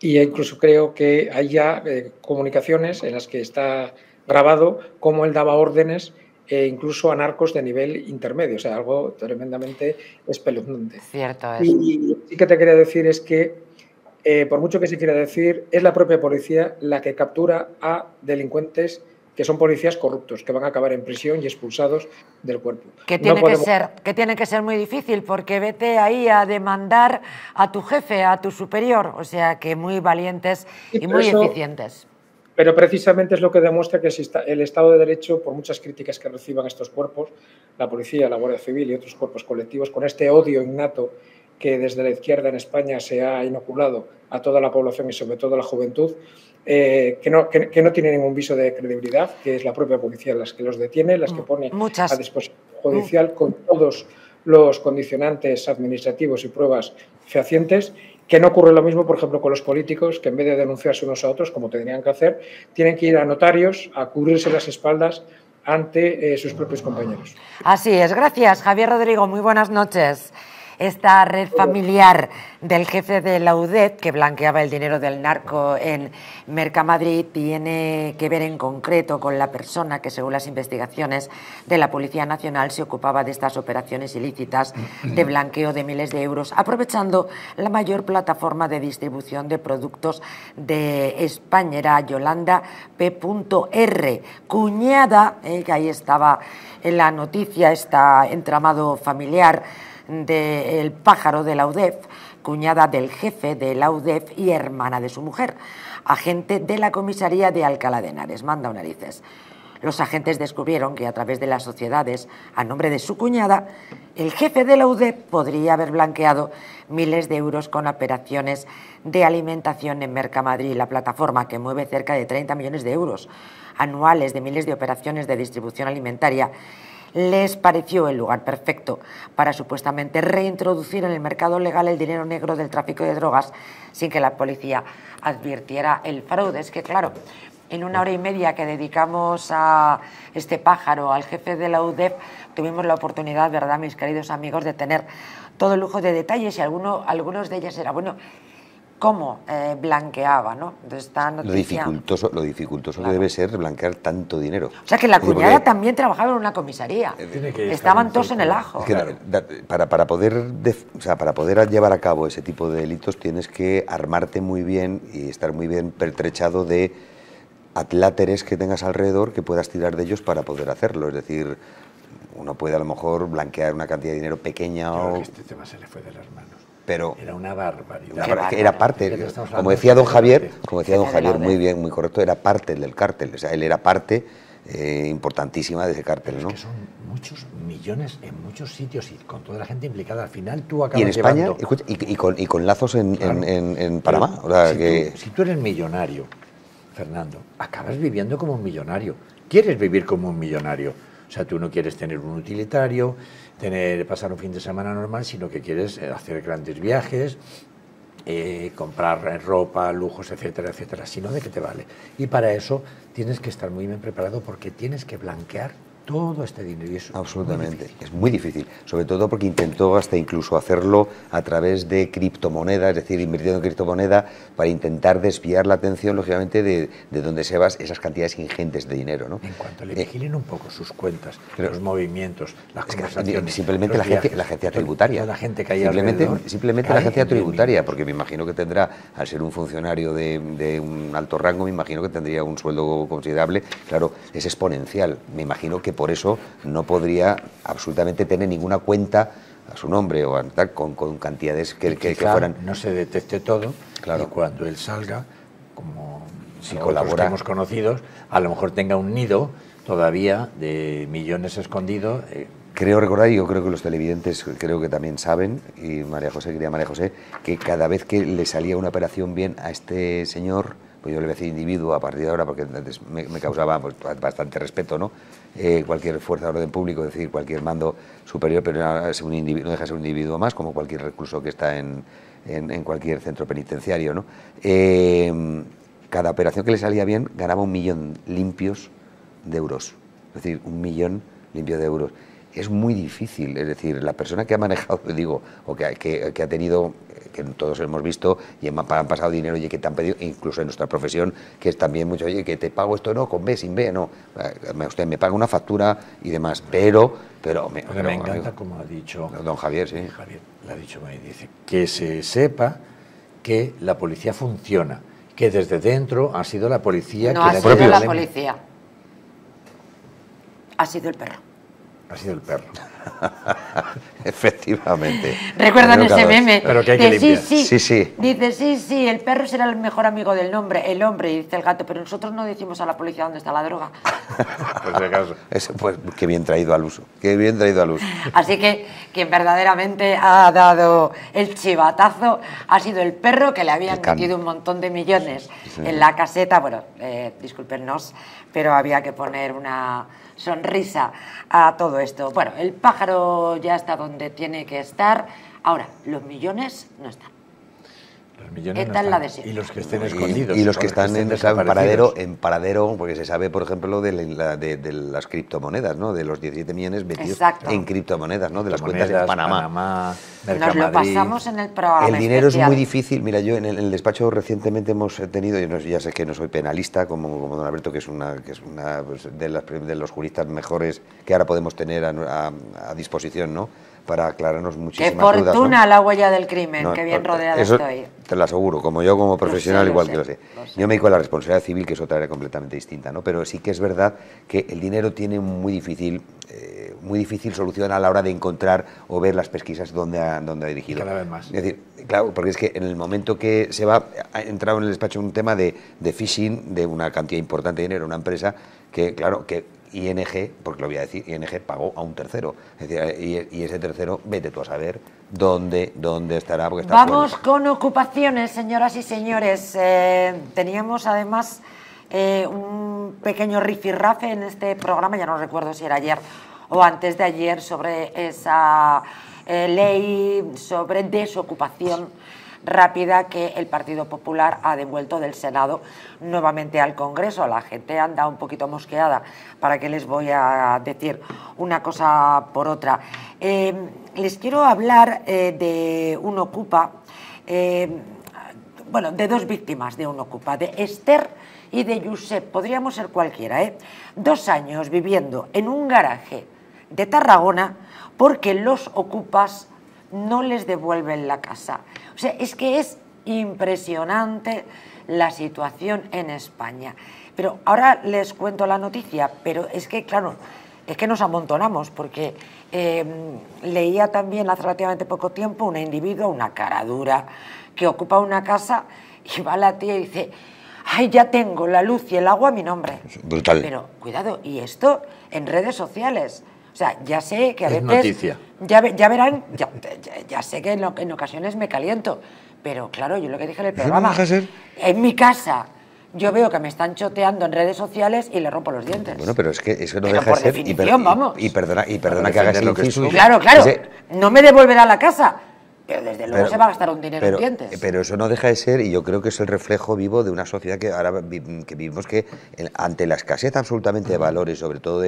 y incluso creo que hay ya comunicaciones en las que está grabado cómo él daba órdenes incluso a narcos de nivel intermedio, o sea, algo tremendamente espeluznante. Cierto es. Y sí que te quería decir es que, por mucho que se quiera decir, es la propia policía la que captura a delincuentes que son policías corruptos, que van a acabar en prisión y expulsados del cuerpo. Que tiene que ser muy difícil, porque vete ahí a demandar a tu jefe, a tu superior, o sea, que muy valientes y muy eficientes. Pero precisamente es lo que demuestra que el Estado de Derecho, por muchas críticas que reciban estos cuerpos, la policía, la Guardia Civil y otros cuerpos colectivos, con este odio innato que desde la izquierda en España se ha inoculado a toda la población y sobre todo a la juventud, que no tiene ningún viso de credibilidad, que es la propia policía las que los detiene, las que pone a disposición judicial con todos los condicionantes administrativos y pruebas fehacientes, que no ocurre lo mismo, por ejemplo, con los políticos, que en vez de denunciarse unos a otros, como tendrían que hacer, tienen que ir a notarios a cubrirse las espaldas ante sus propios compañeros. Así es, gracias, Javier Rodrigo, muy buenas noches. Esta red familiar del jefe de la UDEF, que blanqueaba el dinero del narco en Mercamadrid, tiene que ver en concreto con la persona que, según las investigaciones de la Policía Nacional, se ocupaba de estas operaciones ilícitas de blanqueo de miles de euros, aprovechando la mayor plataforma de distribución de productos de España. Era Yolanda P.R., cuñada, que ahí estaba en la noticia, está entramado familiar del pájaro de la UDEF, cuñada del jefe de la UDEF y hermana de su mujer, agente de la comisaría de Alcalá de Henares. Manda narices. Los agentes descubrieron que a través de las sociedades, a nombre de su cuñada, el jefe de la UDEF podría haber blanqueado miles de euros con operaciones de alimentación en Mercamadrid, la plataforma que mueve cerca de 30 millones de euros anuales de miles de operaciones de distribución alimentaria. Les pareció el lugar perfecto para supuestamente reintroducir en el mercado legal el dinero negro del tráfico de drogas sin que la policía advirtiera el fraude. Es que, claro, en una hora y media que dedicamos a este pájaro, al jefe de la UDEF, tuvimos la oportunidad, ¿verdad, mis queridos amigos, de tener todo el lujo de detalles y algunos de ellos era, bueno, cómo blanqueaba, ¿no? Entonces, esta noticia... Lo dificultoso que debe ser blanquear tanto dinero. O sea, que la cuñada también trabajaba en una comisaría. Estaban todos en el ajo. Para poder llevar a cabo ese tipo de delitos tienes que armarte muy bien y estar muy bien pertrechado de atláteres que tengas alrededor que puedas tirar de ellos para poder hacerlo. Es decir, uno puede a lo mejor blanquear una cantidad de dinero pequeña o... Este tema se le fue de las manos. Pero era una barbaridad. Era parte, como decía don Javier, muy bien, muy correcto, era parte del cártel, o sea, él era parte importantísima de ese cártel, ¿no? Es que son muchos millones en muchos sitios y con toda la gente implicada. Al final tú acabas y en España, llevando... escucha, y con lazos en Panamá. O sea, si tú eres millonario, Fernando, acabas viviendo como un millonario. Quieres vivir como un millonario. O sea, tú no quieres tener un utilitario, pasar un fin de semana normal, sino que quieres hacer grandes viajes, comprar ropa, lujos, etcétera, etcétera. Si no, ¿de qué te vale? Y para eso tienes que estar muy bien preparado porque tienes que blanquear todo este dinero. Y eso absolutamente, es muy difícil, sobre todo porque intentó hasta incluso hacerlo a través de criptomonedas, es decir, invirtiendo en criptomoneda para intentar desviar la atención, lógicamente, de donde se van esas cantidades ingentes de dinero, ¿no? En cuanto le vigilen un poco sus cuentas, los movimientos, las conversaciones, simplemente la agencia tributaria, la gente que hay simplemente la agencia tributaria, porque me imagino que tendrá, al ser un funcionario de un alto rango, me imagino que tendría un sueldo considerable, claro, es exponencial, me imagino que por eso no podría absolutamente tener ninguna cuenta a su nombre o tal, con cantidades que fueran... no se detecte todo, claro. Y cuando él salga, como si colabora, que hemos conocido, a lo mejor tenga un nido todavía de millones escondidos. Creo recordar, y yo creo que los televidentes creo que también saben, y María José, que cada vez que le salía una operación bien a este señor, pues yo le voy a decir individuo a partir de ahora, porque antes me causaba pues, bastante respeto, ¿no? Cualquier fuerza de orden público, es decir, cualquier mando superior, pero no deja de ser un individuo más, como cualquier recluso que está en cualquier centro penitenciario, ¿no? Cada operación que le salía bien ganaba 1 millón limpios de euros, es decir, 1 millón limpio de euros. Es muy difícil, es decir, la persona que ha manejado, digo, o que ha tenido, que todos hemos visto, y han pasado dinero y que te han pedido, incluso en nuestra profesión, que es también mucho, oye, que te pago esto, no, con B, sin B, no, usted me paga una factura y demás, pero me encanta, como ha dicho don Javier, sí. Javier, le ha dicho, me dice, que se sepa que la policía funciona, que desde dentro ha sido la policía no ha sido la policía, ha sido el perro. Ha sido el perro. Efectivamente. ¿Recuerdan ese meme? Pero que hay que limpiar. Sí. Dice, sí, el perro será el mejor amigo del hombre, y dice el gato, pero nosotros no decimos a la policía dónde está la droga. Por si acaso. Pues qué bien traído al uso, qué bien traído al uso. Así que quien verdaderamente ha dado el chivatazo ha sido el perro, que le habían metido un montón de millones en la caseta. Bueno, discúlpenos, pero había que poner una sonrisa a todo esto. Bueno, el pájaro ya está donde tiene que estar. Ahora, los millones no están. Los millones no están. Y los que estén escondidos. Y los que están en paradero, porque se sabe, por ejemplo, de las criptomonedas, ¿no? De los 17 millones metidos en criptomonedas, ¿no? De las cuentas en Panamá. Nos lo pasamos en el programa. El dinero es muy difícil. Mira, yo en el despacho recientemente hemos tenido, ya sé que no soy penalista, como don Alberto, que es una pues, de los juristas mejores que ahora podemos tener a disposición, ¿no? Para aclararnos muchísimas dudas. Qué fortuna, ¿no? La huella del crimen, qué bien rodeada estoy. Te lo aseguro, como yo como profesional, igual que lo sé. Yo me dedico a la responsabilidad civil, que es otra área completamente distinta, ¿no? Pero sí que es verdad que el dinero tiene muy difícil solución a la hora de encontrar o ver las pesquisas donde ha dirigido. Cada vez más. Es decir, claro, porque es que en el momento que ha entrado en el despacho un tema de phishing de una cantidad importante de dinero, una empresa que, claro, que ING, porque lo voy a decir, ING pagó a un tercero. Es decir, y ese tercero, vete tú a saber dónde estará. Porque está Vamos con ocupaciones, señoras y señores. Teníamos además un pequeño rifirrafe en este programa, ya no recuerdo si era ayer o antes de ayer, sobre esa ley sobre desocupación rápida que el Partido Popular ha devuelto del Senado nuevamente al Congreso. La gente anda un poquito mosqueada, para que les voy a decir una cosa por otra. Les quiero hablar de un Ocupa, bueno, de dos víctimas de un Ocupa, de Esther y de Josep. Podríamos ser cualquiera, 2 años viviendo en un garaje de Tarragona porque los Ocupas no les devuelven la casa. O sea, es que es impresionante la situación en España. Pero ahora les cuento la noticia, pero es que, claro, es que nos amontonamos, porque leía también hace relativamente poco tiempo una individua, una cara dura, que ocupa una casa y va la tía y dice, ay, ya tengo la luz y el agua a mi nombre. Brutal. Pero, cuidado, y esto en redes sociales. O sea, ya sé que a veces... noticia. Ya verán, ya sé que en ocasiones me caliento, pero claro, yo lo que dije en el programa, en mi casa yo veo que me están choteando en redes sociales y le rompo los dientes. Bueno, pero es que eso no pero deja por de ser... definición, vamos. Y perdona que haga ese inciso. Claro, no me devolverá la casa, pero desde luego se va a gastar un dinero en dientes. Pero eso no deja de ser, y yo creo que es el reflejo vivo de una sociedad que ahora que vivimos, que ante la escasez absolutamente de valores, sobre todo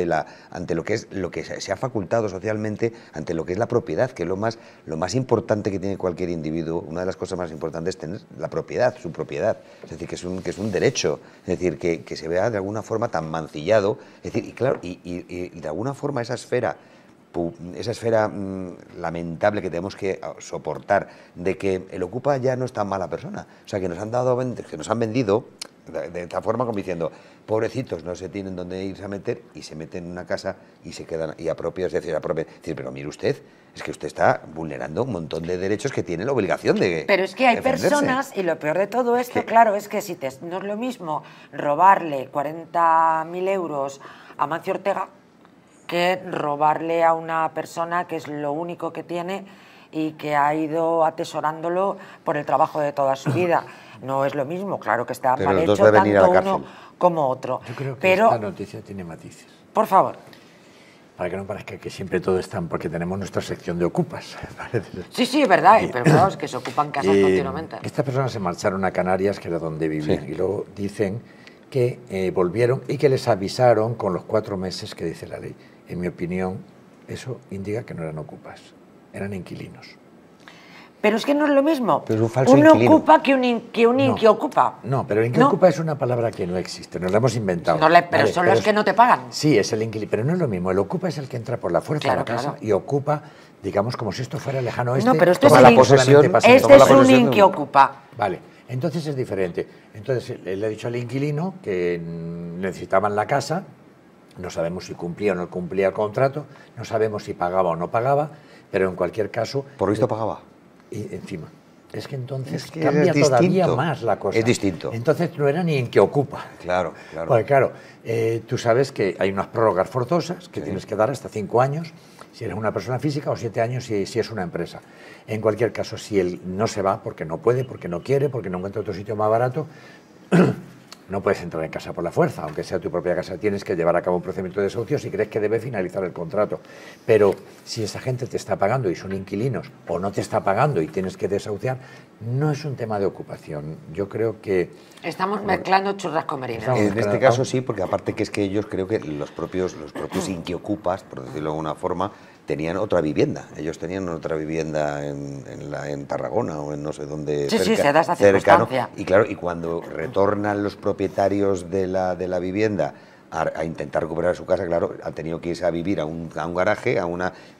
ante lo que se ha facultado socialmente, ante lo que es la propiedad, que es lo más importante que tiene cualquier individuo. Una de las cosas más importantes es tener la propiedad, su propiedad, es decir, que es un derecho, es decir, que se vea de alguna forma tan mancillado, es decir, y claro, y de alguna forma esa esfera lamentable que tenemos que soportar, de que el Ocupa ya no es tan mala persona, o sea, que nos han vendido de esta forma, como diciendo, pobrecitos, no se tienen dónde irse a meter, y se meten en una casa y se quedan y apropian, es decir, pero mire usted, es que usted está vulnerando un montón de derechos que tiene la obligación de Pero es que hay defenderse. personas, y lo peor de todo esto, claro, es que no es lo mismo robarle 40.000 euros a Mancio Ortega que robarle a una persona que es lo único que tiene y que ha ido atesorándolo por el trabajo de toda su vida. No es lo mismo, claro que está mal hecho tanto uno como otro. Yo creo que esta noticia tiene matices. Por favor. Para que no parezca que siempre todo están, porque tenemos nuestra sección de ocupas. Sí, es verdad, pero claro, es que se ocupan casas continuamente. Estas personas se marcharon a Canarias, que era donde vivían, y luego dicen que volvieron y que les avisaron con los 4 meses que dice la ley. En mi opinión, eso indica que no eran ocupas, eran inquilinos. Pero es que no es lo mismo. Pero es un falso inquilino. Ocupa que un inquiocupa. No, pero inquiocupa es una palabra que no existe, nos la hemos inventado. Pero son los que no te pagan. Sí, es el inquilino, pero no es lo mismo. El ocupa es el que entra por la fuerza a la casa y ocupa, digamos, como si esto fuera lejano oeste. No, pero esto es la posesión. Este es un inquiocupa. Vale, entonces es diferente. Entonces él le ha dicho al inquilino que necesitaban la casa. No sabemos si cumplía o no cumplía el contrato, no sabemos si pagaba o no pagaba, pero en cualquier caso... Por visto pagaba. Y encima. Es que entonces cambia todavía más la cosa. Es distinto. Entonces no era ni en qué ocupa. Claro, claro. Porque claro, tú sabes que hay unas prórrogas forzosas que tienes que dar hasta 5 años, si eres una persona física, o 7 años si es una empresa. En cualquier caso, si él no se va porque no puede, porque no quiere, porque no encuentra otro sitio más barato... No puedes entrar en casa por la fuerza, aunque sea tu propia casa, tienes que llevar a cabo un procedimiento de desahucio si crees que debe finalizar el contrato. Pero si esa gente te está pagando y son inquilinos, o no te está pagando y tienes que desahuciar, no es un tema de ocupación. Yo creo que... Estamos mezclando churras con merinas. En este caso sí, porque aparte que es que ellos creo que los propios inquiocupas, por decirlo de alguna forma, tenían otra vivienda. Ellos tenían otra vivienda en Tarragona o en no sé dónde. Sí, se da esta circunstancia. Y claro, y cuando retornan los propietarios de la vivienda a intentar recuperar su casa, claro, han tenido que irse a vivir a un garaje,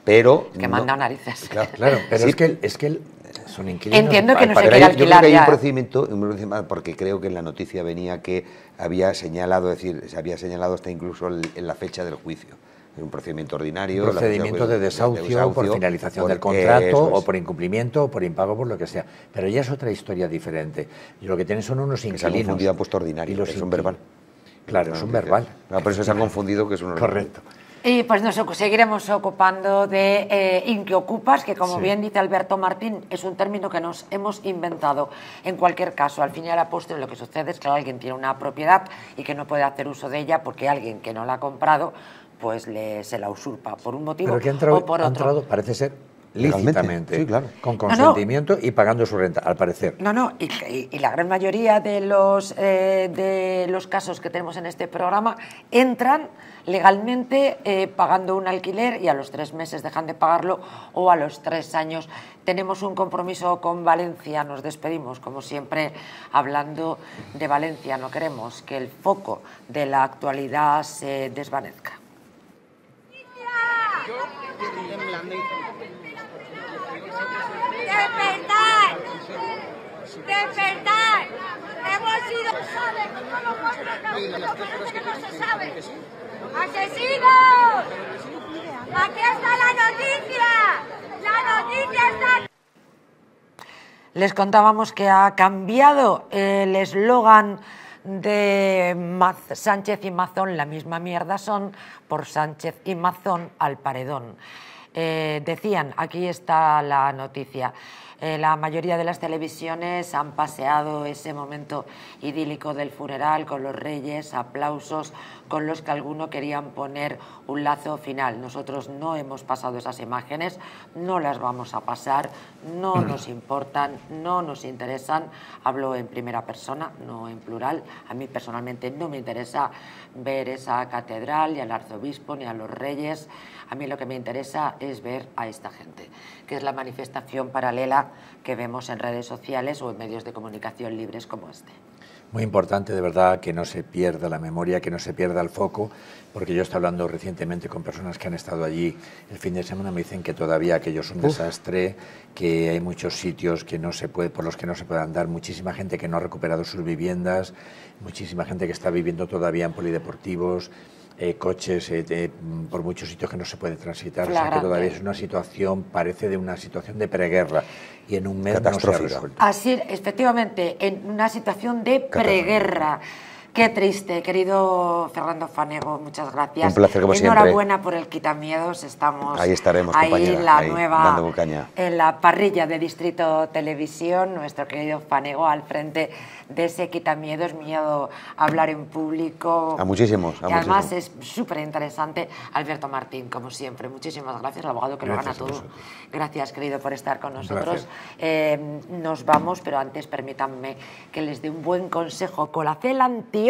pero... Es que manda narices. Claro, pero sí. es que son inquilinos. Entiendo que no se quiere alquilar. Yo creo que hay un procedimiento, porque creo que en la noticia venía que había señalado, es decir, se había señalado hasta incluso en la fecha del juicio. Un procedimiento ordinario. Un procedimiento de desahucio por finalización del contrato, o por incumplimiento, o por impago, por lo que sea. Pero ya es otra historia diferente. Y lo que tienen son unos inquilinos. Se han confundido, han puesto ordinario, es un verbal. Claro, es un verbal. Por eso se han confundido que es un ordinario. Correcto. Y pues nos seguiremos ocupando de inquiocupas, que como bien dice Alberto Martín, es un término que nos hemos inventado. En cualquier caso, al fin y a la postre, lo que sucede es que alguien tiene una propiedad y que no puede hacer uso de ella porque alguien que no la ha comprado pues se la usurpa por un motivo o por otro. Ha entrado, parece ser, lícitamente, sí, claro. con consentimiento y pagando su renta, al parecer. Y la gran mayoría de los casos que tenemos en este programa entran legalmente pagando un alquiler y a los 3 meses dejan de pagarlo, o a los 3 años. Tenemos un compromiso con Valencia, nos despedimos como siempre hablando de Valencia, no queremos que el foco de la actualidad se desvanezca. ¡Despertar! ¡Despertar! ¡Hemos sido... que no se sabe! ¡Asesinos! ¡Aquí está la noticia! ¡La noticia está... Les contábamos que ha cambiado el eslogan de Sánchez y Mazón, la misma mierda son, por Sánchez y Mazón al paredón. Decían, aquí está la noticia, La mayoría de las televisiones han paseado ese momento idílico del funeral con los reyes, aplausos con los que algunos querían poner un lazo final. Nosotros no hemos pasado esas imágenes, no las vamos a pasar, no nos importan, no nos interesan. Hablo en primera persona, no en plural. A mí personalmente no me interesa ver esa catedral, ni al arzobispo, ni a los reyes. A mí lo que me interesa es ver a esta gente, que es la manifestación paralela que vemos en redes sociales o en medios de comunicación libres como este. Muy importante, de verdad, que no se pierda la memoria, que no se pierda el foco, porque yo estoy hablando recientemente con personas que han estado allí el fin de semana, me dicen que todavía aquello es un desastre, que hay muchos sitios que no se puede, por los que no se puede andar, muchísima gente que no ha recuperado sus viviendas, muchísima gente que está viviendo todavía en polideportivos, coches por muchos sitios que no se puede transitar, o sea que todavía es una situación, parece de una situación de preguerra y en un mes no se ha resuelto. Así, efectivamente, en una situación de preguerra. Qué triste, querido Fernando Fanego, muchas gracias. Un placer, como siempre. Enhorabuena por el Quitamiedos, estamos ahí estaremos, ahí compañera, ahí, dando caña. En la parrilla de Distrito Televisión, nuestro querido Fanego al frente de ese Quitamiedos, miedo a hablar en público. A muchísimos. Y además es súper interesante. Alberto Martín, como siempre, muchísimas gracias, el abogado que lo gana todo. Gracias, querido, por estar con nosotros. Nos vamos, pero antes permítanme que les dé un buen consejo. Colacel Antiox.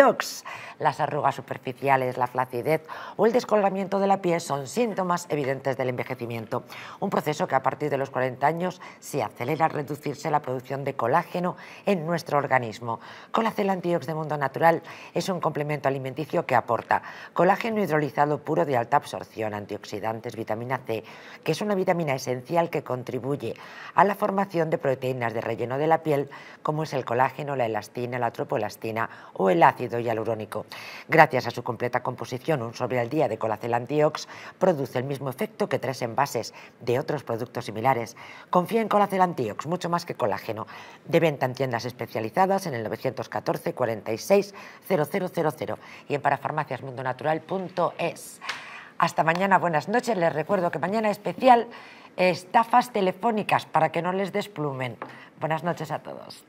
Las arrugas superficiales, la flacidez o el descolgamiento de la piel son síntomas evidentes del envejecimiento. Un proceso que a partir de los 40 años se acelera al reducirse la producción de colágeno en nuestro organismo. Colacel Antiox de Mundo Natural es un complemento alimenticio que aporta colágeno hidrolizado puro de alta absorción, antioxidantes, vitamina C, que es una vitamina esencial que contribuye a la formación de proteínas de relleno de la piel, como es el colágeno, la elastina, la tropoelastina o el ácido hialurónico. Gracias a su completa composición, un sobre al día de Colacel Antiox produce el mismo efecto que 3 envases de otros productos similares. Confía en Colacel Antiox, mucho más que colágeno. De venta en tiendas especializadas en el 914 46 0000 y en parafarmaciasmundonatural.es. Hasta mañana, buenas noches. Les recuerdo que mañana especial estafas telefónicas para que no les desplumen. Buenas noches a todos.